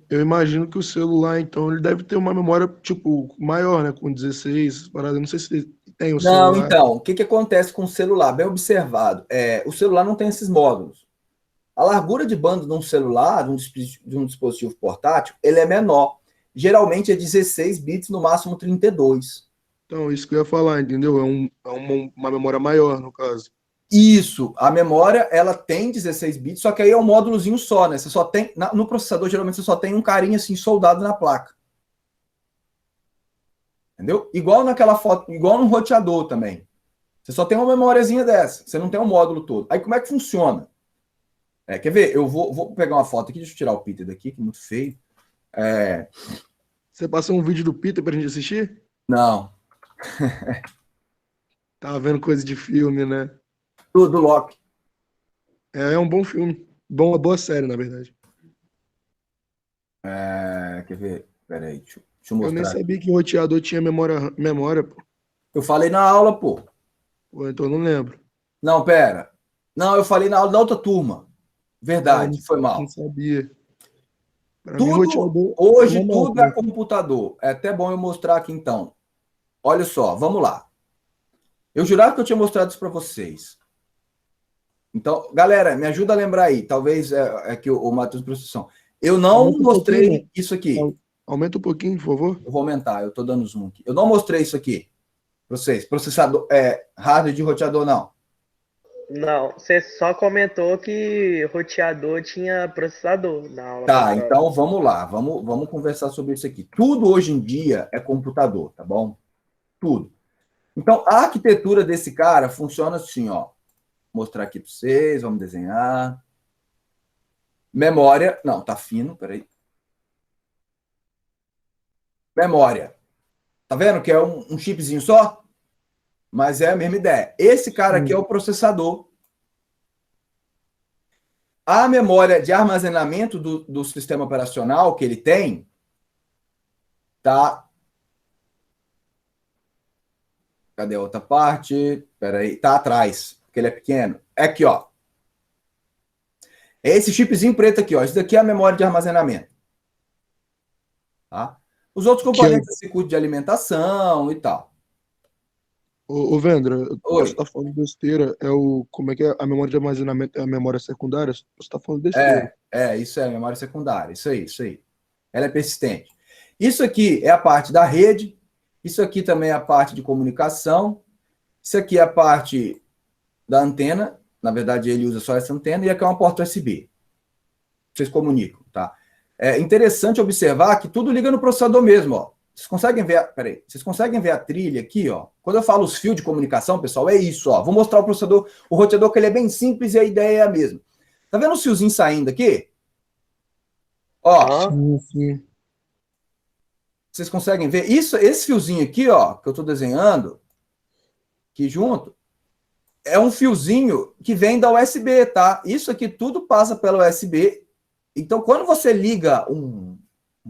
Eu imagino que o celular, então, ele deve ter uma memória, tipo, maior, né? Com 16 paradas. Não sei se tem o Não, celular. então, o que, que acontece com o celular? Bem observado. O celular não tem esses módulos. A largura de banda de um celular, de um dispositivo portátil, ele é menor. Geralmente é 16 bits, no máximo 32. Então, isso que eu ia falar, entendeu? Uma memória maior, no caso. Isso, a memória, ela tem 16 bits, só que aí é um módulozinho só, né? Você só tem, no processador, geralmente você só tem um carinha assim soldado na placa. Entendeu? Igual naquela foto, igual no roteador também. Você só tem uma memóriazinha dessa, você não tem um módulo todo. Aí como é que funciona? Quer ver? Eu vou pegar uma foto aqui, deixa eu tirar o Peter daqui, que é muito feio. Você passou um vídeo do Peter pra gente assistir? Não, Tava vendo coisa de filme, né? do Loki. É um bom filme. Boa série, na verdade. Quer ver? Peraí, deixa eu Eu nem mostrar. sabia que o roteador tinha memória, pô. Eu falei na aula, pô. Pô, então eu não lembro. Não, pera. Não, eu falei na aula da outra turma. Verdade, foi Não mal. sabia. Pra mim, Tudo, roteador é hoje, uma tudo é máquina. computador. É até bom eu mostrar aqui, então. Olha só, vamos lá. Eu jurava que eu tinha mostrado isso para vocês. Então, galera, me ajuda a lembrar aí. Talvez é que o Matheus prestou atenção. Eu não Aumenta um mostrei pouquinho. isso aqui. Aumenta um pouquinho, por favor. Eu vou aumentar, eu estou dando zoom aqui. Eu não mostrei isso aqui para vocês. Processador, hardware de roteador, não. Não, você só comentou que roteador tinha processador na aula Tá, passada. então vamos lá. Vamos conversar sobre isso aqui. Tudo hoje em dia é computador, tá bom? Tudo. Então, a arquitetura desse cara funciona assim, ó. Vou mostrar aqui para vocês, vamos desenhar. Memória, não, tá fino, peraí. Memória. Tá vendo que é um chipzinho só? Mas é a mesma ideia. Esse cara aqui é o processador. A memória de armazenamento do sistema operacional que ele tem tá. Cadê a outra parte? Peraí, tá atrás, porque ele é pequeno. É aqui, ó. É esse chipzinho preto aqui, ó. Isso daqui é a memória de armazenamento. Tá? Os outros componentes é circuito de alimentação e tal. Ô Vendra, eu posso Oi. estar falando besteira. Como é que é? A memória de armazenamento é a memória secundária? Você está falando besteira. Isso é memória secundária. Isso aí. Ela é persistente. Isso aqui é a parte da rede. Isso aqui também é a parte de comunicação. Isso aqui é a parte da antena. Na verdade, ele usa só essa antena. E aqui é uma porta USB. Vocês comunicam, tá? É interessante observar que tudo liga no processador mesmo, ó. Vocês conseguem ver, vocês conseguem ver a trilha aqui, ó? Quando eu falo os fios de comunicação, pessoal, é isso, ó. Vou mostrar o processador, o roteador, que ele é bem simples e a ideia é a mesma. Tá vendo os fiozinhos saindo aqui? Ó. Sim. Vocês conseguem ver? Esse fiozinho aqui, ó, que eu tô desenhando, aqui junto, é um fiozinho que vem da USB, tá? Isso aqui tudo passa pela USB. Então, quando você liga um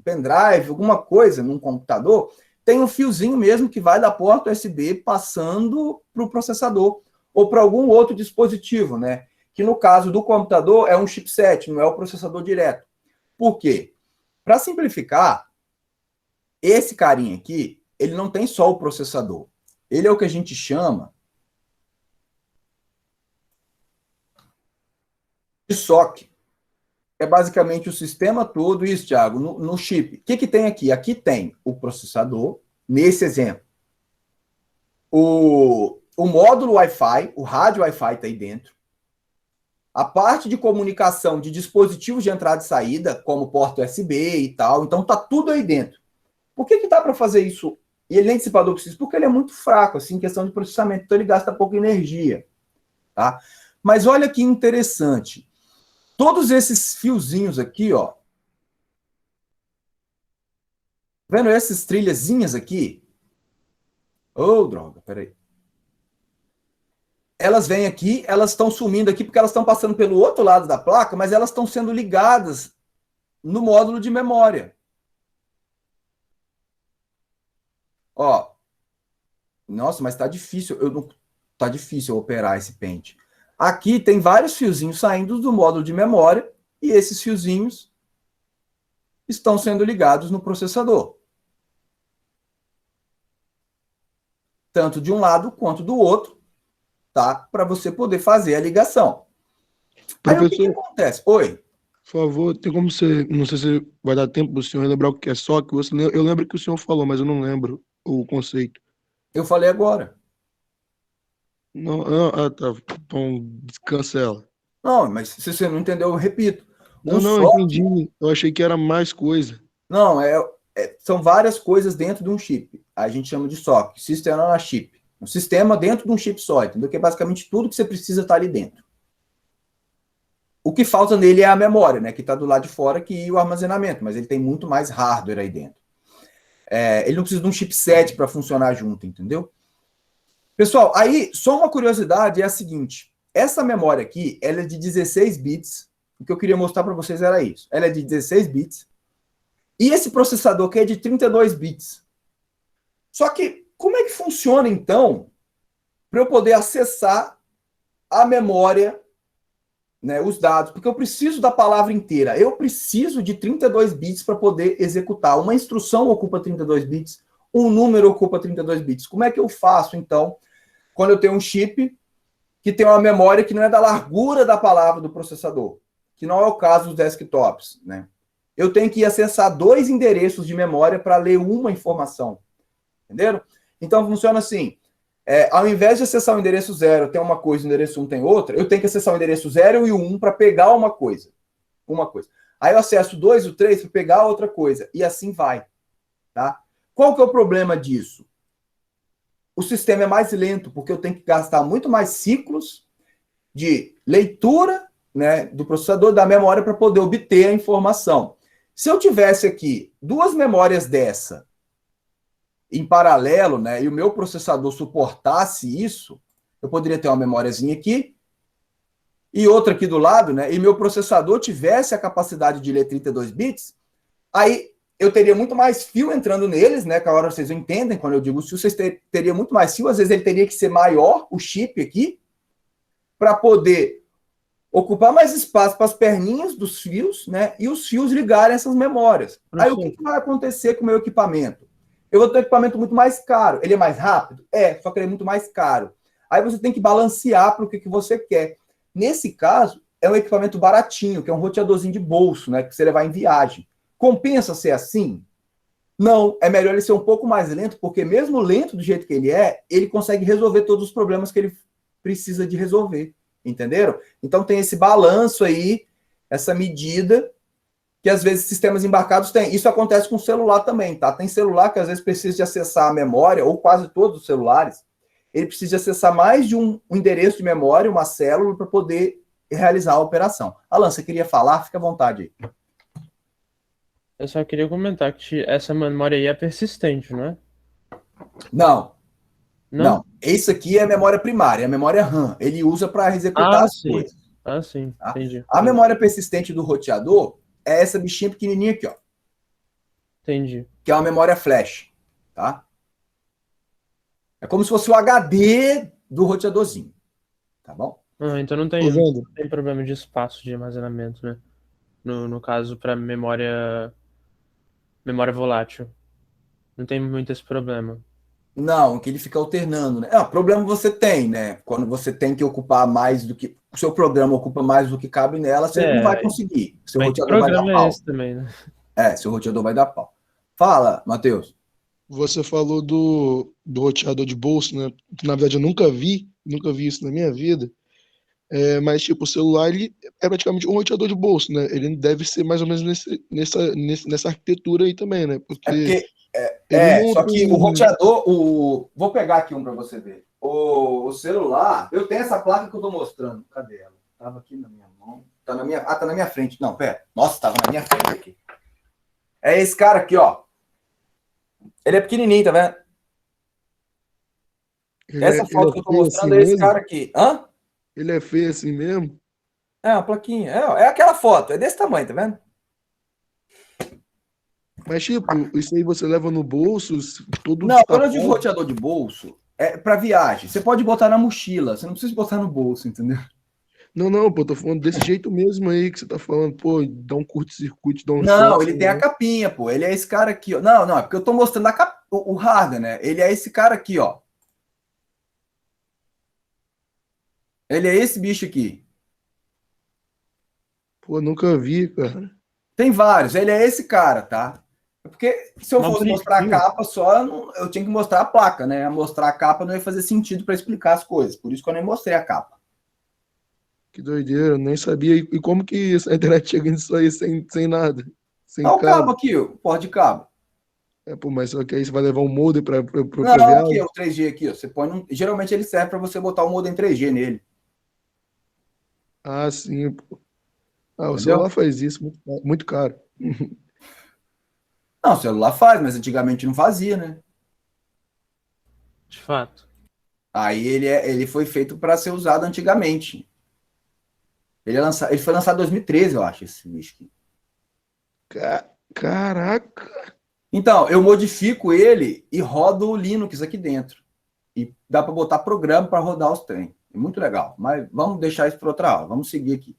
pendrive, alguma coisa num computador, tem um fiozinho mesmo que vai da porta USB passando para o processador ou para algum outro dispositivo, né? Que no caso do computador é um chipset, não é o processador direto. Por quê? Para simplificar, esse carinha aqui, ele não tem só o processador. Ele é o que a gente chama de SOC. É basicamente o sistema todo, isso, Thiago, no chip. O que tem aqui? Aqui tem o processador, nesse exemplo. O módulo Wi-Fi, o rádio Wi-Fi está aí dentro. A parte de comunicação de dispositivos de entrada e saída, como porta USB e tal. Então, tá tudo aí dentro. Por que dá para fazer isso? E ele nem dissipador precisa, porque ele é muito fraco, assim, em questão de processamento. Então, ele gasta pouca energia. Tá? Mas olha que interessante. Todos esses fiozinhos aqui, ó. Vendo essas trilhazinhas aqui? Oh, droga, peraí. Elas vêm aqui, elas estão sumindo aqui porque elas estão passando pelo outro lado da placa, mas elas estão sendo ligadas no módulo de memória. Ó. Nossa, mas tá difícil. Tá difícil operar esse pente. Aqui tem vários fiozinhos saindo do módulo de memória e esses fiozinhos estão sendo ligados no processador. Tanto de um lado quanto do outro, tá? Para você poder fazer a ligação. Aí o que acontece? Oi? Por favor, tem como você, não sei se vai dar tempo para o senhor lembrar o que é SOC, eu lembro que o senhor falou, mas eu não lembro o conceito. Eu falei agora. Não, tá, então cancela. Não, mas se você não entendeu, eu repito. Não, entendi. Eu achei que era mais coisa. Não, são várias coisas dentro de um chip. A gente chama de SOC, System on a Chip. Um sistema dentro de um chip só, entendeu? Que é basicamente tudo que você precisa estar ali dentro. O que falta nele é a memória, né? Que está do lado de fora, e o armazenamento, mas ele tem muito mais hardware aí dentro. Ele não precisa de um chipset para funcionar junto, entendeu? Pessoal, aí, só uma curiosidade é a seguinte. Essa memória aqui, ela é de 16 bits. O que eu queria mostrar para vocês era isso. Ela é de 16 bits. E esse processador aqui é de 32 bits. Só que, como é que funciona, então, para eu poder acessar a memória, né, os dados? Porque eu preciso da palavra inteira. Eu preciso de 32 bits para poder executar. Uma instrução ocupa 32 bits, um número ocupa 32 bits. Como é que eu faço, então, quando eu tenho um chip que tem uma memória que não é da largura da palavra do processador? Que não é o caso dos desktops, né? Eu tenho que acessar 2 endereços de memória para ler uma informação. Entenderam? Então, funciona assim. Ao invés de acessar o endereço 0, tem uma coisa, o endereço 1 tem outra, eu tenho que acessar o endereço 0 e o 1 para pegar uma coisa. Aí eu acesso o 2 e o 3 para pegar outra coisa. E assim vai. Tá? Qual que é o problema disso? O sistema é mais lento, porque eu tenho que gastar muito mais ciclos de leitura, né, do processador, da memória, para poder obter a informação. Se eu tivesse aqui 2 memórias dessa em paralelo, né, e o meu processador suportasse isso, eu poderia ter uma memóriazinha aqui e outra aqui do lado, né, e meu processador tivesse a capacidade de ler 32 bits, aí eu teria muito mais fio entrando neles, né, que a hora vocês entendem quando eu digo fio, vocês teriam muito mais fio, às vezes ele teria que ser maior, o chip aqui, para poder ocupar mais espaço para as perninhas dos fios, né, e os fios ligarem essas memórias. Aí o que vai acontecer com o meu equipamento? Eu vou ter um equipamento muito mais caro. Ele é mais rápido? Só que ele é muito mais caro. Aí você tem que balancear para o que você quer. Nesse caso, é um equipamento baratinho, que é um roteadorzinho de bolso, né, que você levar em viagem. Compensa ser assim? Não, é melhor ele ser um pouco mais lento, porque mesmo lento do jeito que ele consegue resolver todos os problemas que ele precisa de resolver. Entenderam? Então tem esse balanço aí, essa medida, que às vezes sistemas embarcados têm. Isso acontece com o celular também, tá? Tem celular que às vezes precisa de acessar a memória, ou quase todos os celulares, ele precisa de acessar mais de um endereço de memória, uma célula, para poder realizar a operação. Alan, você queria falar? Fica à vontade aí. Eu só queria comentar que essa memória aí é persistente, não é? Não. Esse aqui é a memória primária, a memória RAM. Ele usa para executar as coisas. Sim, tá? Entendi. A memória persistente do roteador é essa bichinha pequenininha aqui, ó. Entendi. Que é uma memória flash, tá? É como se fosse o HD do roteadorzinho, tá bom? Então não tem problema de espaço de armazenamento, né? No caso, para memória volátil. Não tem muito esse problema. Não, que ele fica alternando, né? Problema você tem, né? Quando você tem que ocupar mais do que... O seu programa ocupa mais do que cabe nela, você não vai conseguir. Seu roteador vai dar pau. Esse também, né? Seu roteador vai dar pau. Fala, Matheus. Você falou do roteador de bolso, né? Na verdade, eu nunca vi isso na minha vida. Mas, tipo, o celular, ele é praticamente um roteador de bolso, né? Ele deve ser mais ou menos nessa arquitetura aí também, né? Porque só que o roteador, vou pegar aqui um para você ver. O celular, eu tenho essa placa que eu tô mostrando. Cadê ela? Tava aqui na minha mão. Tá na minha frente. Não, pera. Nossa, tava na minha frente aqui. É esse cara aqui, ó. Ele é pequenininho, tá vendo? Essa foto que eu tô mostrando é esse cara aqui. Hã? Ele é feio assim mesmo? É uma plaquinha. É aquela foto. É desse tamanho, tá vendo? Mas, tipo, isso aí você leva no bolso, todo... Não, quando eu digo roteador de bolso, é para viagem. Você pode botar na mochila, você não precisa botar no bolso, entendeu? Não, pô, tô falando desse jeito mesmo aí que você tá falando, pô, dá um curto-circuito, dá um Não, choque. ele tem a capinha, pô. Ele é esse cara aqui, ó. Não, é porque eu tô mostrando o hardware, né? Ele é esse cara aqui, ó. Ele é esse bicho aqui. Pô, nunca vi, cara. Tem vários. Ele é esse cara, tá? Porque se eu Mó fosse mostrar a bonitinho. capa só, eu tinha que mostrar a placa, né? Mostrar a capa não ia fazer sentido para explicar as coisas. Por isso que eu nem mostrei a capa. Que doideira, eu nem sabia. E como que a internet chega nisso aí sem nada? Sem Olha o cabo cabo? aqui, o porta de cabo. É, pô, mas só que aí você vai levar um modem pra Não, viagem? aqui, o 3G aqui, ó. Você põe geralmente ele serve para você botar o modem 3G nele, Ah, sim, pô. Ah, o entendeu? celular faz isso, muito caro. Não, o celular faz, mas antigamente não fazia, né? De fato. Aí ele foi feito para ser usado antigamente. Ele foi lançado em 2013, eu acho, esse bicho aqui. Caraca! Então, eu modifico ele e rodo o Linux aqui dentro. E dá para botar programa para rodar os trem. É muito legal. Mas vamos deixar isso para outra aula. Vamos seguir aqui.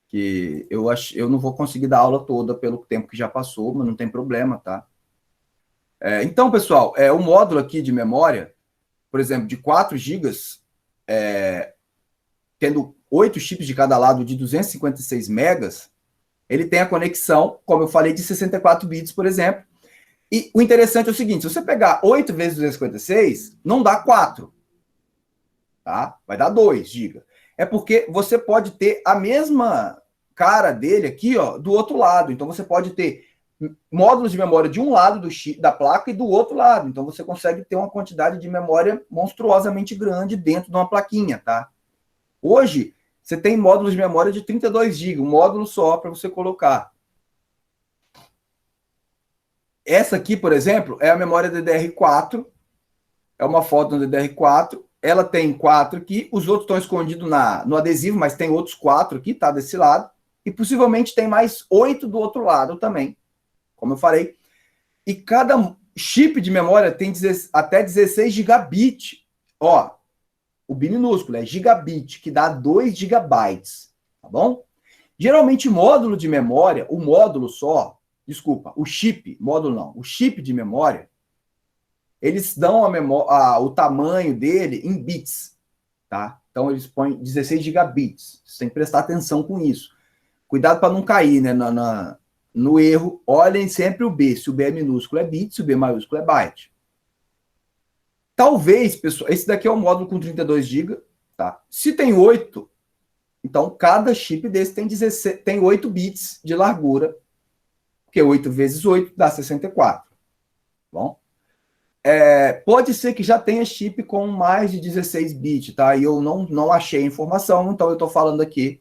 Que eu não vou conseguir dar aula toda pelo tempo que já passou, mas não tem problema, tá? Então, pessoal, o módulo aqui de memória, por exemplo, de 4 gigas, tendo 8 chips de cada lado de 256 megas, ele tem a conexão, como eu falei, de 64 bits, por exemplo. E o interessante é o seguinte, se você pegar 8 vezes 256, não dá 4, tá? Vai dar 2 GB. É porque você pode ter a mesma cara dele aqui, ó, do outro lado. Então você pode ter módulos de memória de um lado da placa e do outro lado. Então você consegue ter uma quantidade de memória monstruosamente grande dentro de uma plaquinha, tá? Hoje, você tem módulos de memória de 32 GB, um módulo só para você colocar. Essa aqui, por exemplo, é a memória DDR4, é uma foto no DDR4, ela tem 4 aqui, os outros estão escondidos no adesivo, mas tem outros 4 aqui, tá, desse lado, e possivelmente tem mais 8 do outro lado também, como eu falei. E cada chip de memória tem até 16 gigabit. Ó, o B minúsculo é gigabit, que dá 2 gigabytes, tá bom? Geralmente, módulo de memória, o módulo só, desculpa, o chip, módulo não, o chip de memória, eles dão o tamanho dele em bits, tá? Então, eles põem 16 gigabits. Você tem que prestar atenção com isso. Cuidado para não cair, né, no erro. Olhem sempre o B. Se o B é minúsculo é bit, se o B maiúsculo é byte. Talvez, pessoal, esse daqui é o módulo com 32 GB, tá? Se tem 8, então cada chip desse tem 8 bits de largura, porque 8 vezes 8 dá 64. Bom? Pode ser que já tenha chip com mais de 16 bits, tá? E eu não achei informação, então eu estou falando aqui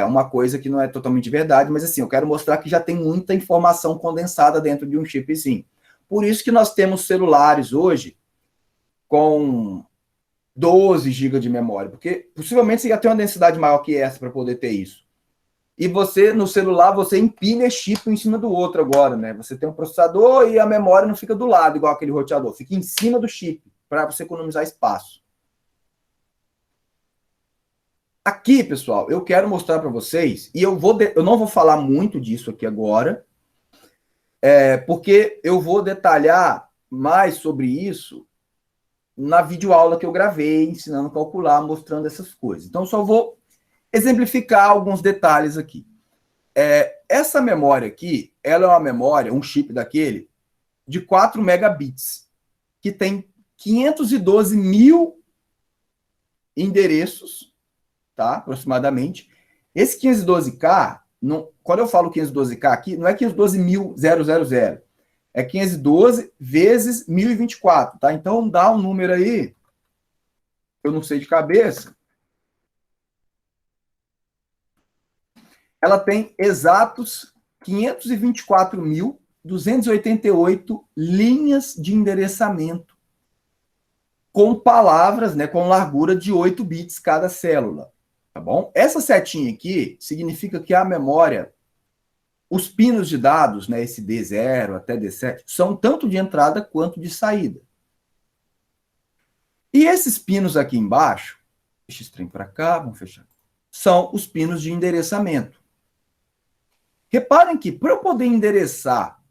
uma coisa que não é totalmente verdade, mas assim, eu quero mostrar que já tem muita informação condensada dentro de um chipzinho. Por isso que nós temos celulares hoje com 12 GB de memória, porque possivelmente você ia ter uma densidade maior que essa para poder ter isso. E você, no celular, você empilha chip um em cima do outro agora, né? Você tem um processador e a memória não fica do lado, igual aquele roteador, fica em cima do chip, para você economizar espaço. Aqui, pessoal, eu quero mostrar para vocês, e eu não vou falar muito disso aqui agora, porque eu vou detalhar mais sobre isso na videoaula que eu gravei, ensinando a calcular, mostrando essas coisas. Então, só vou exemplificar alguns detalhes aqui. Essa memória aqui, ela é uma memória, um chip daquele, de 4 megabits, que tem 512 mil endereços, tá? Aproximadamente. Esse 512K, quando eu falo 512K aqui, não é 512.000, é 512 vezes 1024, tá? Então, dá um número aí, eu não sei de cabeça. Ela tem exatos 524.288 linhas de endereçamento, com palavras, né, com largura de 8 bits cada célula, tá bom? Essa setinha aqui significa que a memória, os pinos de dados, né, esse D0 até D7, são tanto de entrada quanto de saída. E esses pinos aqui embaixo Deixa esse trem para cá, vamos fechar. São os pinos de endereçamento. Reparem que, para eu poder endereçar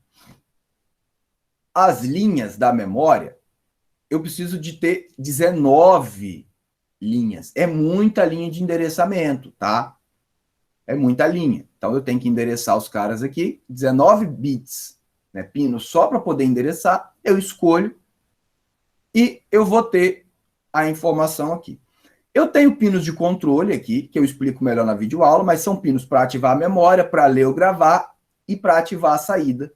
as linhas da memória, eu preciso de ter 19 linhas. É muita linha de endereçamento, tá? É muita linha. Então, eu tenho que endereçar os caras aqui, 19 bits, né, pinos, só para poder endereçar. Eu escolho e eu vou ter a informação aqui. Eu tenho pinos de controle aqui, que eu explico melhor na videoaula, mas são pinos para ativar a memória, para ler ou gravar e para ativar a saída.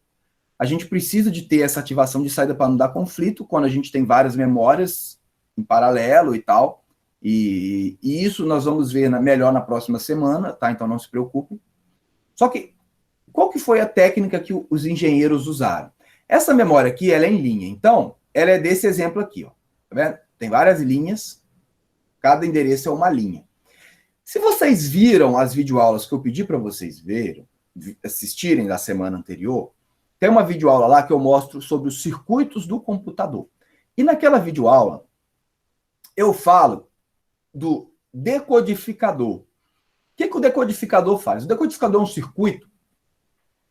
A gente precisa de ter essa ativação de saída para não dar conflito, quando a gente tem várias memórias em paralelo e tal. E isso nós vamos ver melhor na próxima semana, tá? Então não se preocupem. Só que, qual que foi a técnica que os engenheiros usaram? Essa memória aqui, ela é em linha. Então, ela é desse exemplo aqui, ó. Tá vendo? Tem várias linhas. Cada endereço é uma linha. Se vocês viram as videoaulas que eu pedi para vocês verem, assistirem da semana anterior, tem uma videoaula lá que eu mostro sobre os circuitos do computador. E naquela videoaula, eu falo do decodificador. O que o decodificador faz? O decodificador é um circuito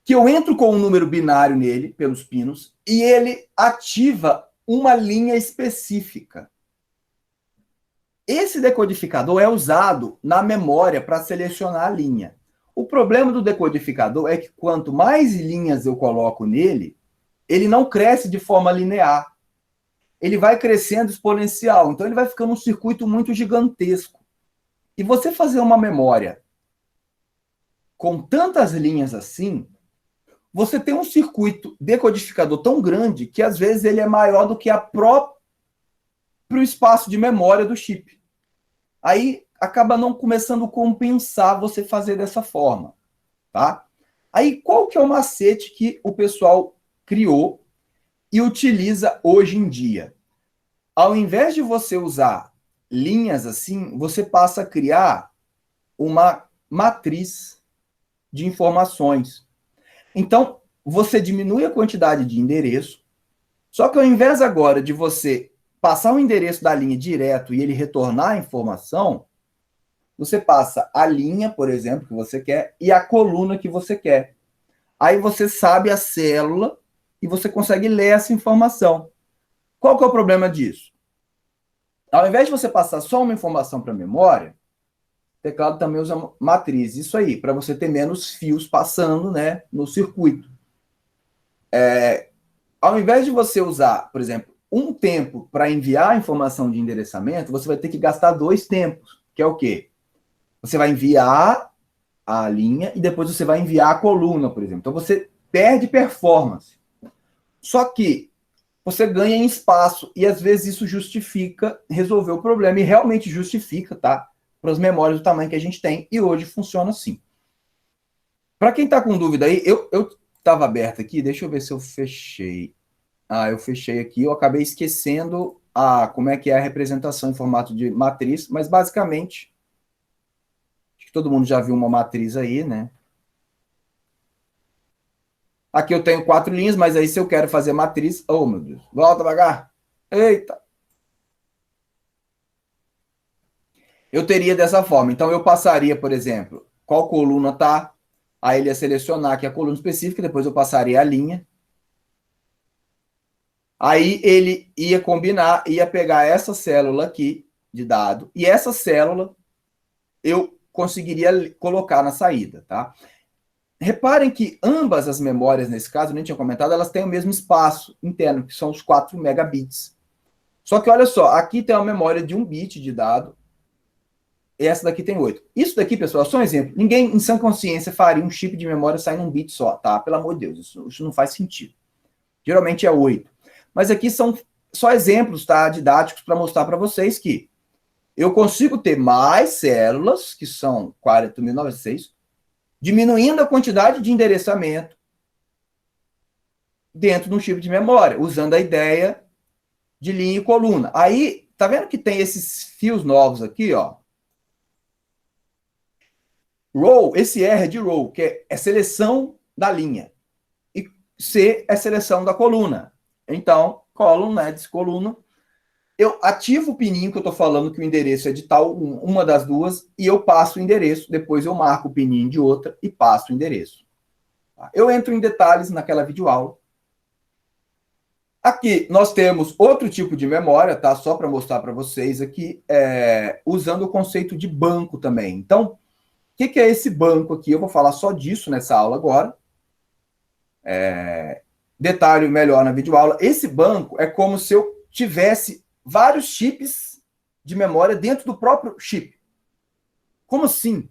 que eu entro com um número binário nele, pelos pinos, e ele ativa uma linha específica. Esse decodificador é usado na memória para selecionar a linha. O problema do decodificador é que quanto mais linhas eu coloco nele, ele não cresce de forma linear. Ele vai crescendo exponencial. Então ele vai ficando um circuito muito gigantesco. E você fazer uma memória com tantas linhas assim, você tem um circuito decodificador tão grande que às vezes ele é maior do que o próprio espaço de memória do chip. Aí acaba não começando a compensar você fazer dessa forma, tá? Aí qual que é o macete que o pessoal criou e utiliza hoje em dia? Ao invés de você usar linhas assim, você passa a criar uma matriz de informações. Então, você diminui a quantidade de endereço, só que ao invés agora de você passar o endereço da linha direto e ele retornar a informação, você passa a linha, por exemplo, que você quer, e a coluna que você quer. Aí você sabe a célula e você consegue ler essa informação. Qual que é o problema disso? Ao invés de você passar só uma informação para a memória, o teclado também usa matriz. Isso aí, para você ter menos fios passando, né, no circuito. Ao invés de você usar, por exemplo, um tempo para enviar a informação de endereçamento, você vai ter que gastar 2 tempos, que é o quê? Você vai enviar a linha e depois você vai enviar a coluna, por exemplo. Então você perde performance. Só que você ganha em espaço e às vezes isso justifica resolver o problema e realmente justifica, tá? Para as memórias do tamanho que a gente tem e hoje funciona assim. Para quem está com dúvida aí, eu estava aberto aqui, deixa eu ver se eu fechei. Eu fechei aqui, eu acabei esquecendo como é que é a representação em formato de matriz, mas basicamente, acho que todo mundo já viu uma matriz aí, né? Aqui eu tenho 4 linhas, mas aí se eu quero fazer matriz, oh meu Deus, volta devagar, eita! Eu teria dessa forma, então eu passaria, por exemplo, qual coluna tá, aí ele ia selecionar aqui a coluna específica, depois eu passaria a linha, aí ele ia combinar, ia pegar essa célula aqui de dado, e essa célula eu conseguiria colocar na saída, tá? Reparem que ambas as memórias, nesse caso, eu nem tinha comentado, elas têm o mesmo espaço interno, que são os 4 megabits. Só que olha só, aqui tem uma memória de 1 bit de dado, e essa daqui tem 8. Isso daqui, pessoal, é só um exemplo. Ninguém, em sã consciência, faria um chip de memória saindo 1 bit só, tá? Pelo amor de Deus, isso não faz sentido. Geralmente é 8. Mas aqui são só exemplos, tá, didáticos para mostrar para vocês que eu consigo ter mais células, que são 40.906, diminuindo a quantidade de endereçamento dentro de um chip de memória, usando a ideia de linha e coluna. Aí, tá vendo que tem esses fios novos aqui, ó? Row, esse R é de row, que é seleção da linha. E C é seleção da coluna. Então, column, né, coluna, eu ativo o pininho que eu estou falando que o endereço é de tal, uma das duas, e eu passo o endereço, depois eu marco o pininho de outra e passo o endereço. Tá? Eu entro em detalhes naquela videoaula. Aqui nós temos outro tipo de memória, tá? Só para mostrar para vocês aqui, usando o conceito de banco também. Então, o que é esse banco aqui? Eu vou falar só disso nessa aula agora. Detalhe melhor na videoaula. Esse banco é como se eu tivesse vários chips de memória dentro do próprio chip. Como assim?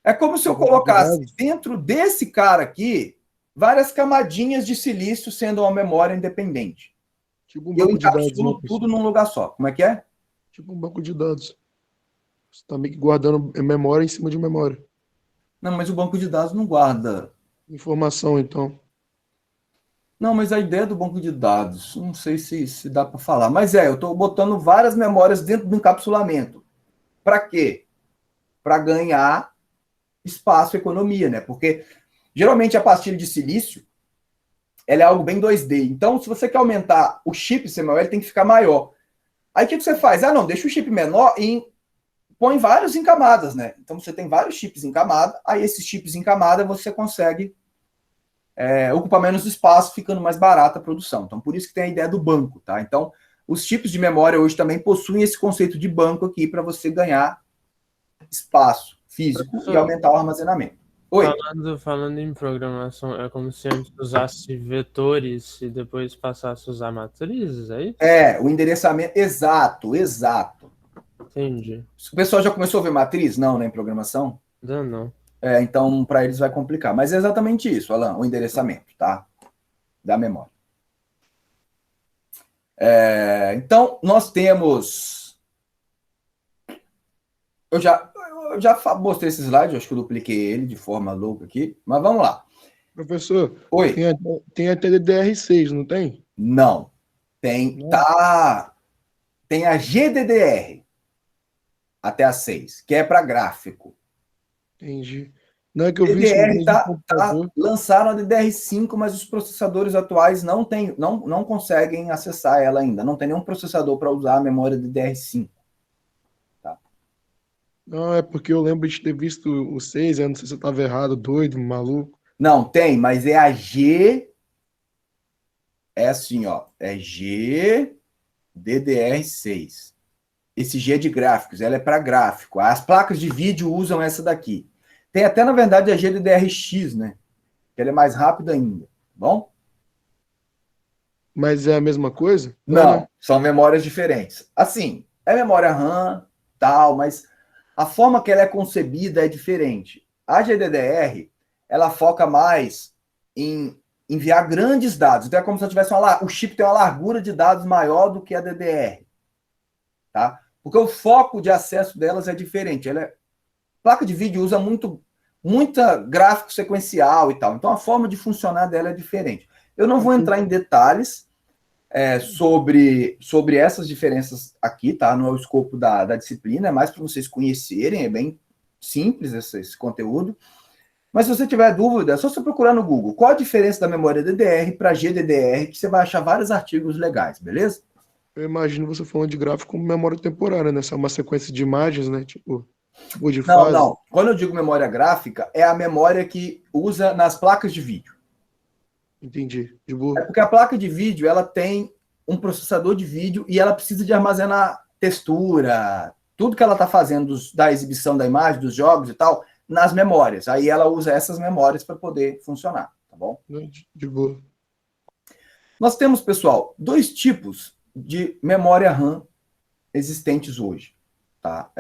É como se eu colocasse dentro desse cara aqui várias camadinhas de silício sendo uma memória independente. Tipo um Eu banco de dados, encapsulo né, tudo num lugar só. Como é que é? tipo um banco de dados. Você está meio que guardando memória em cima de memória. Não, mas o banco de dados não guarda. Informação, então. Não, mas a ideia do banco de dados, não sei se dá para falar. Mas eu estou botando várias memórias dentro do encapsulamento. Para quê? Para ganhar espaço e economia, né? Porque geralmente a pastilha de silício ela é algo bem 2D. Então, se você quer aumentar o chip CMOL, ele tem que ficar maior. Aí o que você faz? Não, deixa o chip menor e põe vários em camadas, né? Então você tem vários chips em camada, aí esses chips em camada você consegue ocupar menos espaço, ficando mais barata a produção. Então, por isso que tem a ideia do banco, tá? Então, os chips de memória hoje também possuem esse conceito de banco aqui para você ganhar espaço físico e aumentar o armazenamento. Oi. Falando em programação, é como se antes usasse vetores e depois passasse a usar matrizes, é isso? O endereçamento, exato. Entendi. O pessoal já começou a ver matriz? Não, né, em programação? Não. Então, para eles vai complicar. Mas é exatamente isso, Alan, o endereçamento, tá? Da memória. Então, nós temos... Eu já mostrei esse slide, acho que eu dupliquei ele de forma louca aqui, mas vamos lá. Professor, Oi. Tem até DDR6, não tem? Não. Tem a GDDR até a 6, que é para gráfico. Entendi. Não é que eu vi isso DDR lançaram a DDR5, mas os processadores atuais não conseguem acessar ela ainda. Não tem nenhum processador para usar a memória DDR5. Tá? Não, é porque eu lembro de ter visto o 6, eu não sei se eu estava errado, doido, maluco. Não, tem, mas é a G... É assim, ó. É GDDR6. Esse G é de gráficos, ela é para gráfico. As placas de vídeo usam essa daqui. Tem até, na verdade, a GDDRX, né? Que ela é mais rápida ainda. Bom? Mas é a mesma coisa? Não, são memórias diferentes. Assim, é memória RAM, tal, mas a forma que ela é concebida é diferente. A GDDR, ela foca mais em enviar grandes dados. Então é como se ela tivesse o chip tem uma largura de dados maior do que a DDR. Tá? Porque o foco de acesso delas é diferente. Placa de vídeo usa muita gráfico sequencial e tal. Então a forma de funcionar dela é diferente. Eu não vou entrar em detalhes sobre essas diferenças aqui, tá? Não é o escopo da disciplina, é mais para vocês conhecerem, é bem simples esse conteúdo. Mas se você tiver dúvida, é só você procurar no Google qual a diferença da memória DDR para GDDR, que você vai achar vários artigos legais, beleza? Eu imagino você falando de gráfico como memória temporária, né? Essa é uma sequência de imagens, né? Tipo de fase. Não. Quando eu digo memória gráfica, é a memória que usa nas placas de vídeo. Entendi. De boa. É porque a placa de vídeo, ela tem um processador de vídeo e ela precisa de armazenar textura, tudo que ela está fazendo da exibição da imagem, dos jogos e tal, nas memórias. Aí ela usa essas memórias para poder funcionar, tá bom? De boa. Nós temos, pessoal, dois tipos de memória RAM existentes hoje, tá?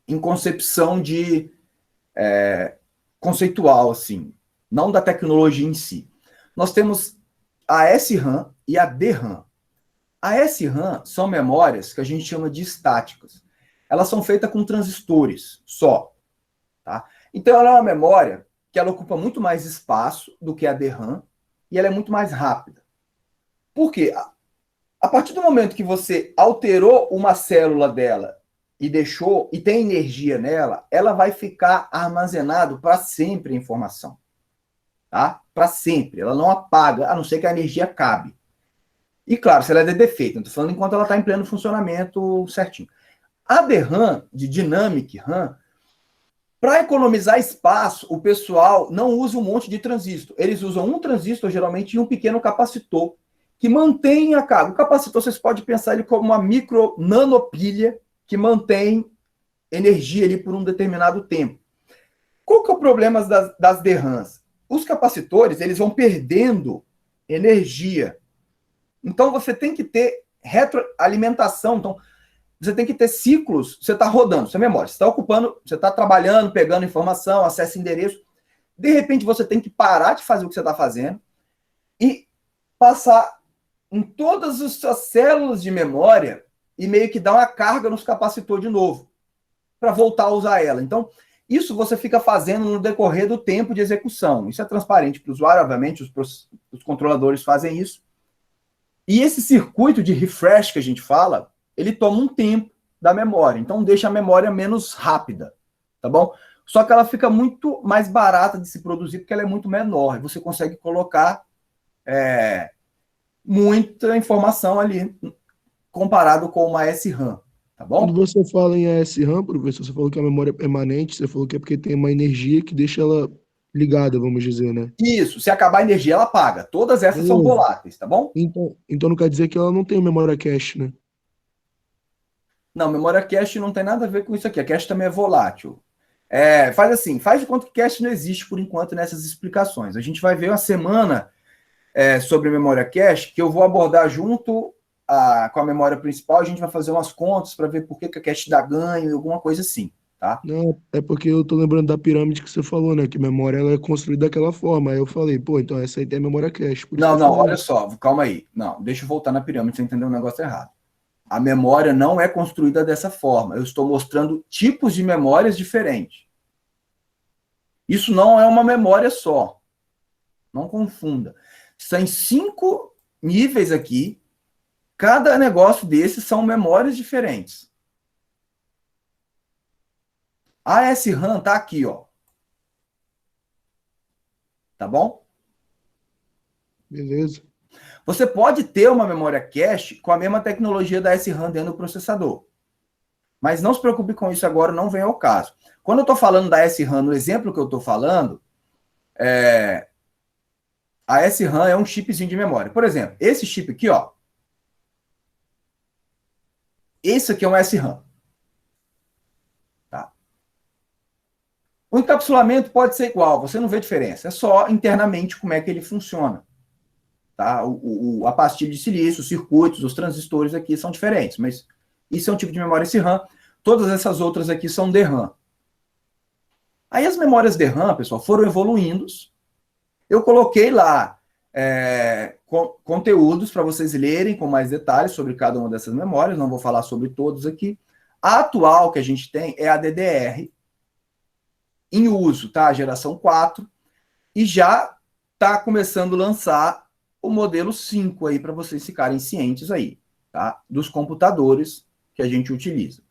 Em concepção conceitual, assim, não da tecnologia em si. Nós temos a SRAM e a DRAM. A SRAM são memórias que a gente chama de estáticas. Elas são feitas com transistores só. Tá? Então, ela é uma memória que ela ocupa muito mais espaço do que a DRAM e ela é muito mais rápida. Por quê? A partir do momento que você alterou uma célula dela e tem energia nela, ela vai ficar armazenado para sempre a informação. Tá? Para sempre. Ela não apaga, a não ser que a energia acabe. E claro, se ela é de defeito, não estou falando enquanto ela está em pleno funcionamento certinho. A DRAM, de Dynamic RAM, para economizar espaço, o pessoal não usa um monte de transistor. Eles usam um transistor, geralmente, e um pequeno capacitor, que mantém a carga. O capacitor, vocês podem pensar ele como uma micro nanopilha que mantém energia ali por um determinado tempo. Qual que é o problema das DRAMs? Os capacitores, eles vão perdendo energia. Então, você tem que ter retroalimentação. Então, você tem que ter ciclos. Você está rodando, sua memória. Você está ocupando, você está trabalhando, pegando informação, acesso endereço. De repente, você tem que parar de fazer o que você está fazendo e passar em todas as suas células de memória e meio que dar uma carga nos capacitores de novo, para voltar a usar ela. Então, isso você fica fazendo no decorrer do tempo de execução. Isso é transparente para o usuário, obviamente, os controladores fazem isso. E esse circuito de refresh que a gente fala, ele toma um tempo da memória, então deixa a memória menos rápida, tá bom? Só que ela fica muito mais barata de se produzir, porque ela é muito menor, e você consegue colocar muita informação ali, comparado com uma SRAM, tá bom? Quando você fala em ASRAM, professor, você falou que a memória é emanente, você falou que é porque tem uma energia que deixa ela ligada, vamos dizer, né? Isso, se acabar a energia, ela apaga. Todas essas são voláteis, tá bom? Então não quer dizer que ela não tem memória cache, né? Não, memória cache não tem nada a ver com isso aqui. A cache também é volátil. Faz assim, faz de conta que cache não existe por enquanto nessas explicações. A gente vai ver uma semana sobre memória cache, que eu vou abordar junto com a memória principal. A gente vai fazer umas contas para ver por que a cache dá ganho e alguma coisa assim, tá? Não, é porque eu tô lembrando da pirâmide que você falou, né? Que memória ela é construída daquela forma. Aí eu falei, pô, então essa aí tem a memória cache. Não, olha só, calma aí. Não, deixa eu voltar na pirâmide, você entendeu um negócio errado. A memória não é construída dessa forma. Eu estou mostrando tipos de memórias diferentes. Isso não é uma memória só. Não confunda. São 5 níveis aqui. Cada negócio desses são memórias diferentes. A SRAM está aqui, ó. Tá bom? Beleza. Você pode ter uma memória cache com a mesma tecnologia da SRAM dentro do processador. Mas não se preocupe com isso agora, não vem ao caso. Quando eu estou falando da SRAM, no exemplo que eu estou falando, a SRAM é um chipzinho de memória. Por exemplo, esse chip aqui, ó. Esse aqui é um SRAM. Tá? O encapsulamento pode ser igual, você não vê diferença. É só internamente como é que ele funciona. Tá? A pastilha de silício, os circuitos, os transistores aqui são diferentes, mas isso é um tipo de memória SRAM. Todas essas outras aqui são DRAM. Aí as memórias DRAM, pessoal, foram evoluindo. Eu coloquei lá conteúdos para vocês lerem com mais detalhes sobre cada uma dessas memórias, não vou falar sobre todos aqui. A atual que a gente tem é a DDR, em uso, tá? A geração 4, e já está começando a lançar o modelo 5 aí, para vocês ficarem cientes aí, tá? Dos computadores que a gente utiliza.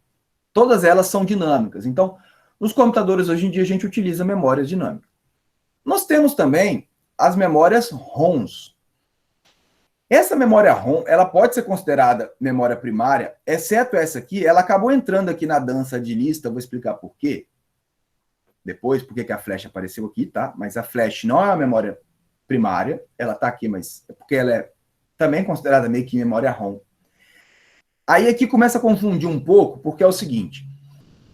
Todas elas são dinâmicas. Então, nos computadores hoje em dia a gente utiliza memórias dinâmicas. Nós temos também as memórias ROMs. Essa memória ROM, ela pode ser considerada memória primária, exceto essa aqui, ela acabou entrando aqui na dança de lista, eu vou explicar por quê. Depois, por que a flash apareceu aqui, tá? Mas a flash não é uma memória primária, ela tá aqui, mas é porque ela é também considerada meio que memória ROM. Aí aqui começa a confundir um pouco, porque é o seguinte,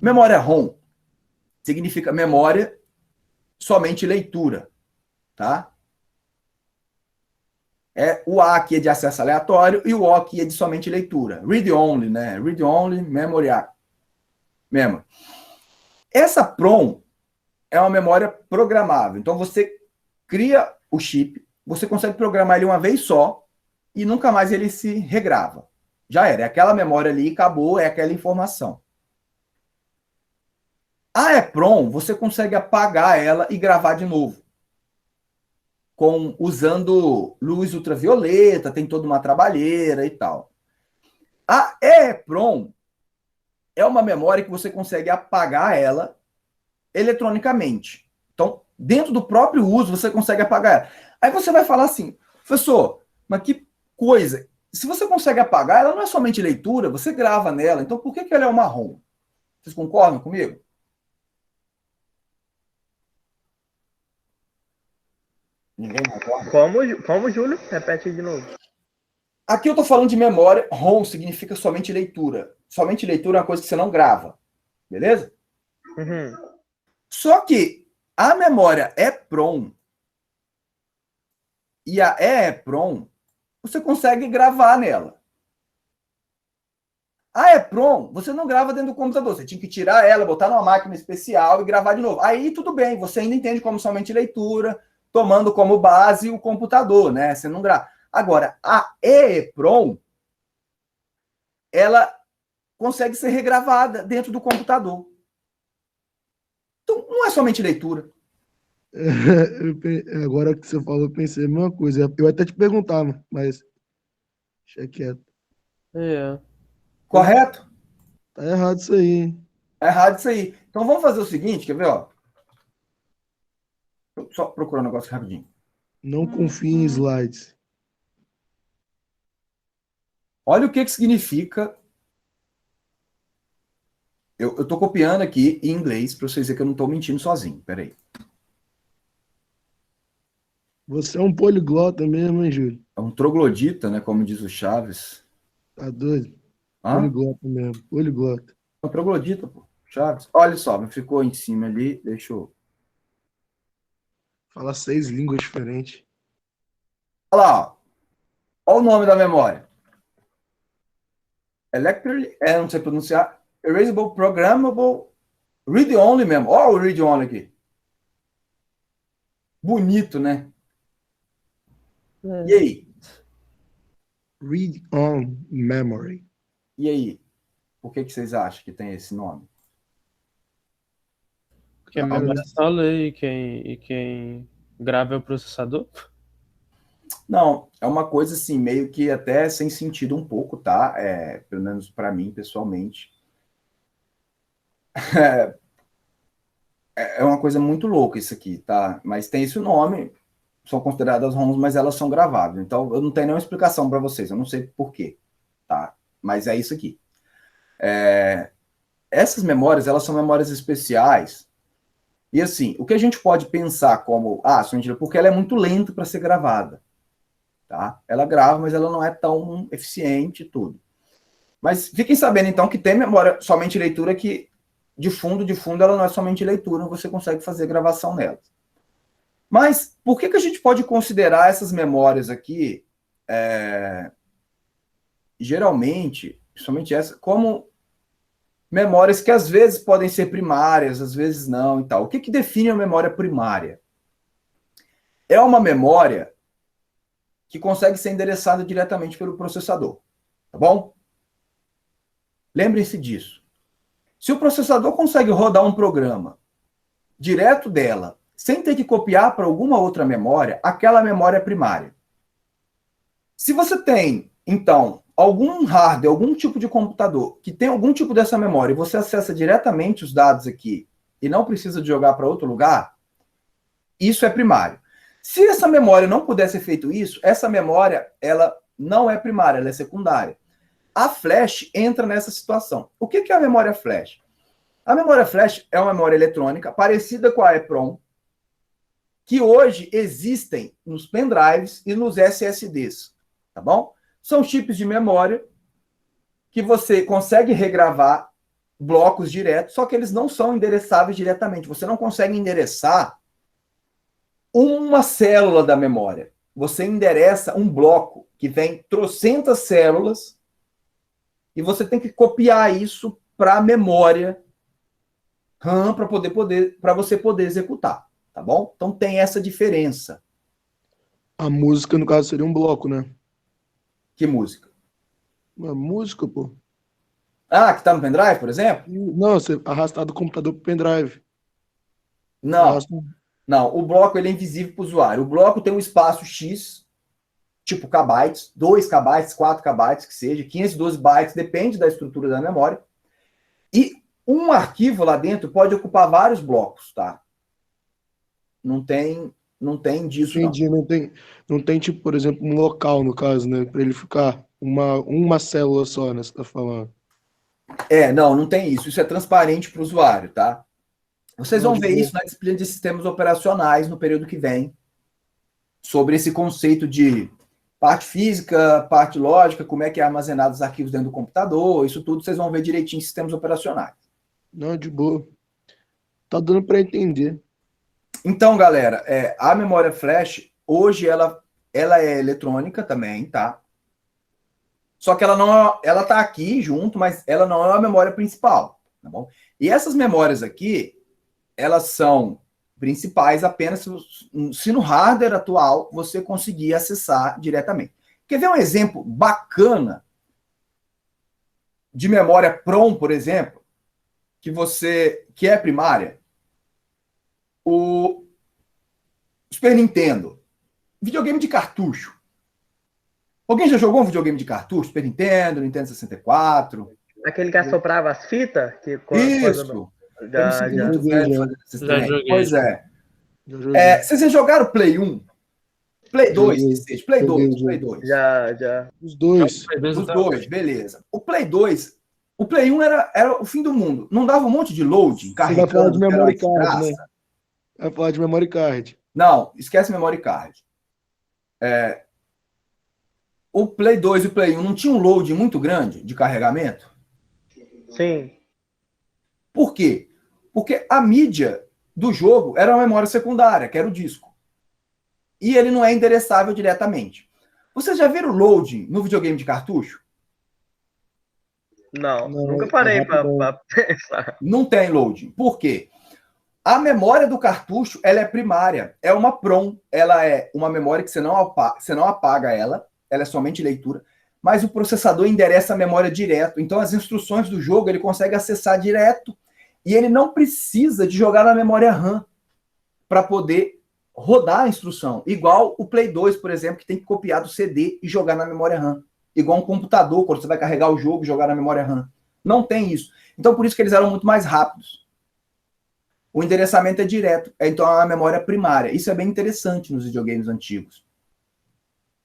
memória ROM significa memória somente leitura, tá? O A aqui é de acesso aleatório e o O aqui é de somente leitura. Read only, né? Read only, memory. Essa PROM é uma memória programável. Então você cria o chip, você consegue programar ele uma vez só e nunca mais ele se regrava. Já era, é aquela memória ali, acabou, é aquela informação. A EPROM, você consegue apagar ela e gravar de novo. Usando luz ultravioleta, tem toda uma trabalheira e tal. A EEPROM é uma memória que você consegue apagar ela eletronicamente. Então, dentro do próprio uso, você consegue apagar ela. Aí você vai falar assim, professor, mas que coisa, se você consegue apagar, ela não é somente leitura, você grava nela. Então, por que ela é uma ROM? Vocês concordam comigo? Ninguém concorda? Como, Júlio? Repete de novo. Aqui eu estou falando de memória. ROM significa somente leitura. Somente leitura é uma coisa que você não grava. Beleza? Uhum. Só que a memória EPROM e a EEPROM, você consegue gravar nela. A EPROM, você não grava dentro do computador. Você tinha que tirar ela, botar numa máquina especial e gravar de novo. Aí tudo bem, você ainda entende como somente leitura, tomando como base o computador, né? Você não grava. Agora, a EEPROM, ela consegue ser regravada dentro do computador. Então, não é somente leitura. Agora que você falou, eu pensei a mesma coisa. Eu até te perguntava, mas deixa quieto. É. Correto? Tá errado isso aí, hein? É errado isso aí. Então, vamos fazer o seguinte, quer ver, ó? Só procurar um negócio rapidinho. Não confie em slides. Olha o que significa. Eu estou copiando aqui em inglês para vocês verem que eu não estou mentindo sozinho. Peraí. Você é um poliglota mesmo, hein, Júlio? É um troglodita, né? Como diz o Chaves. Tá doido? Hã? Poliglota mesmo, poliglota. É um troglodita, pô. Chaves. Olha só, ficou em cima ali. Deixa eu. Fala 6 línguas diferentes. Olha lá, ó. Olha o nome da memória. Não sei pronunciar. Erasable, Programmable, Read-Only mesmo. Olha o Read-Only aqui. Bonito, né? E aí? Read on memory. E aí? Por que vocês acham que tem esse nome? Porque a memória é só ler e quem grava é o processador. Não, é uma coisa assim, meio que até sem sentido um pouco, tá? Pelo menos para mim, pessoalmente. É uma coisa muito louca isso aqui, tá? Mas tem esse nome, são consideradas ROMs, mas elas são gravadas. Então, eu não tenho nenhuma explicação para vocês, eu não sei por quê, tá? Mas é isso aqui. Essas memórias, elas são memórias especiais. E assim, o que a gente pode pensar como, porque ela é muito lenta para ser gravada, tá? Ela grava, mas ela não é tão eficiente e tudo. Mas fiquem sabendo, então, que tem memória somente leitura que, de fundo, ela não é somente leitura, você consegue fazer gravação nela. Mas por que a gente pode considerar essas memórias aqui, geralmente, principalmente essa, como memórias que às vezes podem ser primárias, às vezes não e tal. O que define a memória primária? É uma memória que consegue ser endereçada diretamente pelo processador, tá bom? Lembrem-se disso. Se o processador consegue rodar um programa direto dela, sem ter que copiar para alguma outra memória, aquela memória é primária. Se você tem, então, algum hardware, algum tipo de computador que tem algum tipo dessa memória e você acessa diretamente os dados aqui e não precisa de jogar para outro lugar, isso é primário. Se essa memória não puder ser feito isso, essa memória ela não é primária, ela é secundária. A flash entra nessa situação. O que é a memória flash? A memória flash é uma memória eletrônica parecida com a EPROM, que hoje existem nos pendrives e nos SSDs, tá bom? São chips de memória que você consegue regravar blocos diretos, só que eles não são endereçáveis diretamente. Você não consegue endereçar uma célula da memória. Você endereça um bloco que vem trocentas células e você tem que copiar isso para a memória RAM para você poder executar, tá bom? Então tem essa diferença. A música, no caso, seria um bloco, né? Que música? Uma música, pô. Ah, que tá no pendrive, por exemplo? Não, você arrastar do computador pro pendrive. Não. Não, o bloco ele é invisível para o usuário. O bloco tem um espaço X, tipo kbytes, 2 kbytes, 4 kbytes, que seja, 512 bytes, depende da estrutura da memória. E um arquivo lá dentro pode ocupar vários blocos, tá? Não tem disso, Entendi, não tem, tipo, por exemplo, um local, no caso, né? Para ele ficar. uma célula só, né? Você tá falando. Não tem isso. Isso é transparente para o usuário, tá? Vocês Não, vão de ver boa. isso na disciplina de sistemas operacionais no período que vem, sobre esse conceito de parte física, parte lógica, como é que é armazenado os arquivos dentro do computador, isso tudo vocês vão ver direitinho em sistemas operacionais. Não, de boa. Tá dando para entender. Então, galera, a memória flash, hoje, ela é eletrônica também, tá? Só que ela tá aqui junto, mas ela não é a memória principal, tá bom? E essas memórias aqui, elas são principais apenas se no hardware atual você conseguir acessar diretamente. Quer ver um exemplo bacana de memória PROM, por exemplo, que é primária? O Super Nintendo. Videogame de cartucho. Alguém já jogou um videogame de cartucho? Super Nintendo, Nintendo 64? Aquele que assoprava as fitas? Isso! Eu me sinto muito velho fazendo esses Já trem. joguei. Pois é. Já joguei. Vocês já jogaram Play 1? Play 2, Joguei. que seja. Play 2, Joguei. Play 2. Já. Os dois. Os dois, beleza. O Play 2, o Play 1 era o fim do mundo. Não dava um monte de loading, Você vai falar de carregando, que era uma memory card, né? desgraça. Vai falar de memory card. Não, esquece memory card. O Play 2 e o Play 1 não tinha um load muito grande de carregamento? Sim. Por quê? Porque a mídia do jogo era uma memória secundária, que era o disco. E ele não é endereçável diretamente. Vocês já viram loading no videogame de cartucho? Não, Não, nunca parei é rápido. pra pensar. Não tem loading. Por quê? A memória do cartucho, ela é primária. É uma PROM. Ela é uma memória que você não apaga ela é somente leitura. Mas o processador endereça a memória direto. Então, as instruções do jogo, ele consegue acessar direto. E ele não precisa de jogar na memória RAM para poder rodar a instrução. Igual o Play 2, por exemplo, que tem que copiar do CD e jogar na memória RAM. Igual um computador, quando você vai carregar o jogo e jogar na memória RAM. Não tem isso. Então, por isso que eles eram muito mais rápidos. O endereçamento é direto. Então, é uma memória primária. Isso é bem interessante nos videogames antigos.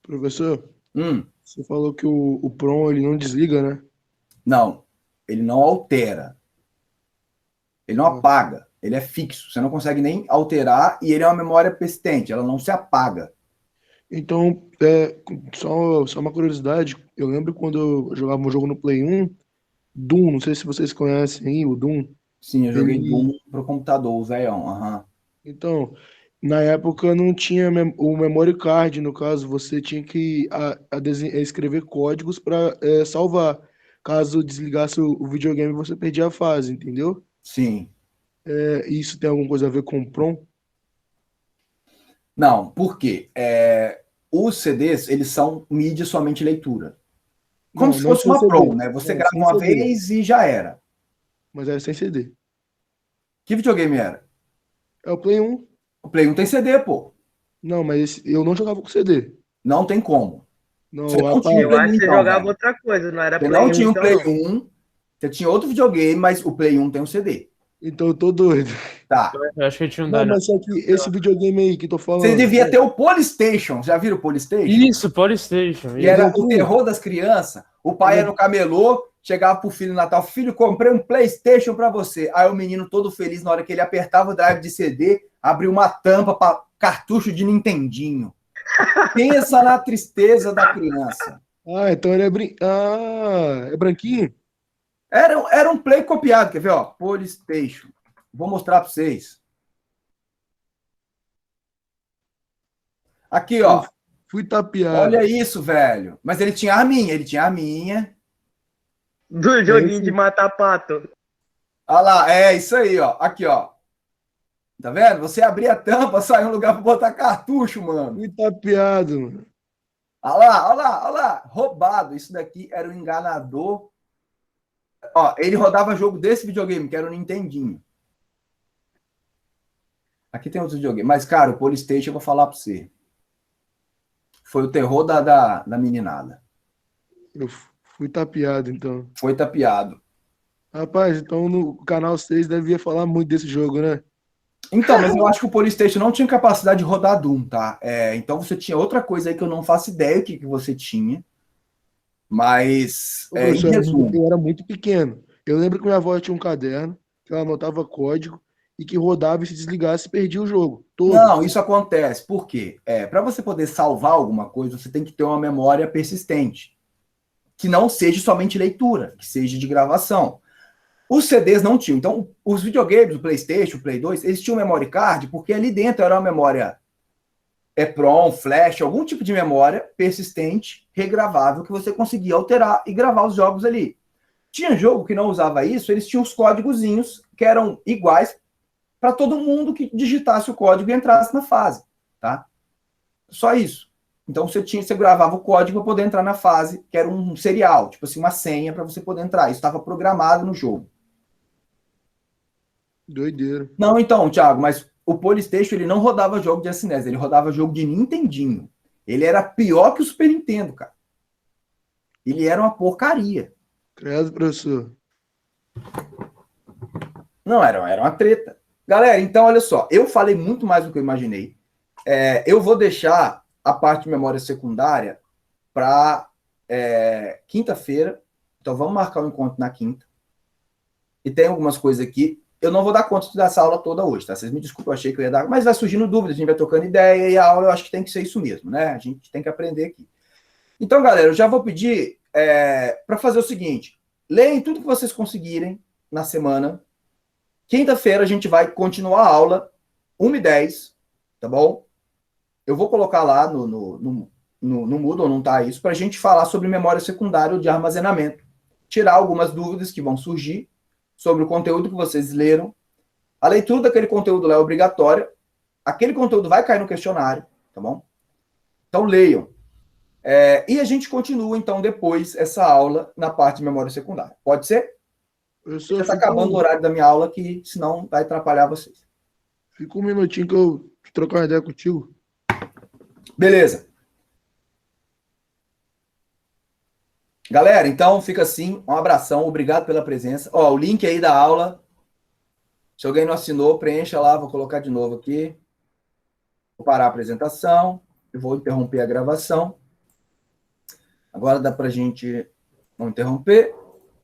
Professor, Hum, você falou que o PROM ele não desliga, né? não. Ele não altera. Ele não apaga. Ele é fixo. Você não consegue nem alterar e ele é uma memória persistente. Ela não se apaga. Então, só uma curiosidade. Eu lembro quando eu jogava um jogo no Play 1, Doom, não sei se vocês conhecem aí, o Doom. Sim, eu joguei Ele- Doom pro computador, o velhão. Aham. Então, na época não tinha o memory card, no caso, você tinha que escrever códigos para salvar. Caso desligasse o videogame, você perdia a fase, entendeu? Sim. Isso tem alguma coisa a ver com o PROM? Não, por quê? Os CDs, eles são mídia somente leitura. Como Não, se não fosse sem uma CD. PROM, né? Você Não, grava sem uma CD. vez e já era. Mas era sem CD. Que videogame era? É o Play 1. O Play 1 tem CD, pô. Não, mas eu não jogava com CD. Não tem como. Você Não, não tinha um Eu Play 1, acho que você então, jogava velho. outra coisa, não era Você Play não 1, tinha um então Play não. 1, você tinha outro videogame, mas o Play 1 tem um CD. então eu tô doido. Tá. Eu acho que tinha um Não, Dynamic. mas só que esse videogame aí que eu tô Você falando. devia ter o Polystation. Já viram o Polystation? Isso, Polystation. E era o Isso. terror das crianças. O pai era no camelô, chegava pro filho no Natal, filho, comprei um PlayStation para você. Aí o menino todo feliz, na hora que ele apertava o drive de CD, abriu uma tampa para cartucho de Nintendinho. Pensa na tristeza da criança. Então ele é branquinho? Era um Play copiado, quer ver? Ó, PlayStation. Vou mostrar para vocês. Aqui, ó. Fui tapeado. Olha isso, velho. Mas ele tinha arminha. Do joguinho de matar pato. Olha lá, é isso aí, ó. Aqui, ó. Tá vendo? Você abria a tampa, saiu um lugar para botar cartucho, mano. Fui tapeado, mano. Olha lá, olha lá, olha lá. Roubado. Isso daqui era um enganador. Ó, ele rodava jogo desse videogame, que era o Nintendinho. Aqui tem outros videogames. Mas, cara, o PlayStation eu vou falar para você. Foi o terror da meninada. Eu fui tapeado, então. Foi tapeado. Rapaz, então no canal 6 devia falar muito desse jogo, né? Então, mas eu acho que o PlayStation não tinha capacidade de rodar Doom, tá? Então você tinha outra coisa aí que eu não faço ideia o que você tinha. Mas, Ô, em professor, resumo, eu era muito pequeno. Eu lembro que minha avó tinha um caderno, que ela anotava código, e que rodava e se desligasse, perdia o jogo todo. não, isso acontece. Por quê? Para você poder salvar alguma coisa, você tem que ter uma memória persistente, que não seja somente leitura, que seja de gravação. Os CDs não tinham. Então, os videogames, o PlayStation, o Play 2, eles tinham memory card, porque ali dentro era uma memória EPROM, flash, algum tipo de memória persistente, regravável, que você conseguia alterar e gravar os jogos ali. Tinha jogo que não usava isso, eles tinham os códigozinhos que eram iguais para todo mundo que digitasse o código e entrasse na fase, tá? Só isso. Então você gravava o código para poder entrar na fase, que era um serial, tipo assim, uma senha para você poder entrar. Isso estava programado no jogo. Doideira. Não, então, Thiago, mas o PlayStation ele não rodava jogo de SNES, ele rodava jogo de Nintendinho. Ele era pior que o Super Nintendo, cara. Ele era uma porcaria. Credo, professor. Não, era uma treta. Galera, então olha só, eu falei muito mais do que eu imaginei. Eu vou deixar a parte de memória secundária para quinta-feira. Então vamos marcar um encontro na quinta. E tem algumas coisas aqui. Eu não vou dar conta dessa aula toda hoje, tá? Vocês me desculpem, eu achei que eu ia dar, mas vai surgindo dúvidas, a gente vai trocando ideia e a aula eu acho que tem que ser isso mesmo, né? A gente tem que aprender aqui. Então, galera, eu já vou pedir para fazer o seguinte: leem tudo que vocês conseguirem na semana. Quinta-feira a gente vai continuar a aula 1h10, tá bom? Eu vou colocar lá no Moodle, não tá isso, para a gente falar sobre memória secundária ou de armazenamento. Tirar algumas dúvidas que vão surgir sobre o conteúdo que vocês leram. A leitura daquele conteúdo lá é obrigatória. Aquele conteúdo vai cair no questionário, tá bom? Então leiam. E a gente continua, então, depois essa aula na parte de memória secundária. Pode ser? Professor, Já está acabando o horário da minha aula, que senão vai atrapalhar vocês. Fica um minutinho que eu trocar uma ideia contigo. Beleza. Galera, então fica assim. Um abração, obrigado pela presença. Ó, o link aí da aula. Se alguém não assinou, preencha lá, vou colocar de novo aqui. Vou parar a apresentação. Eu vou interromper a gravação. Agora dá para a gente não interromper.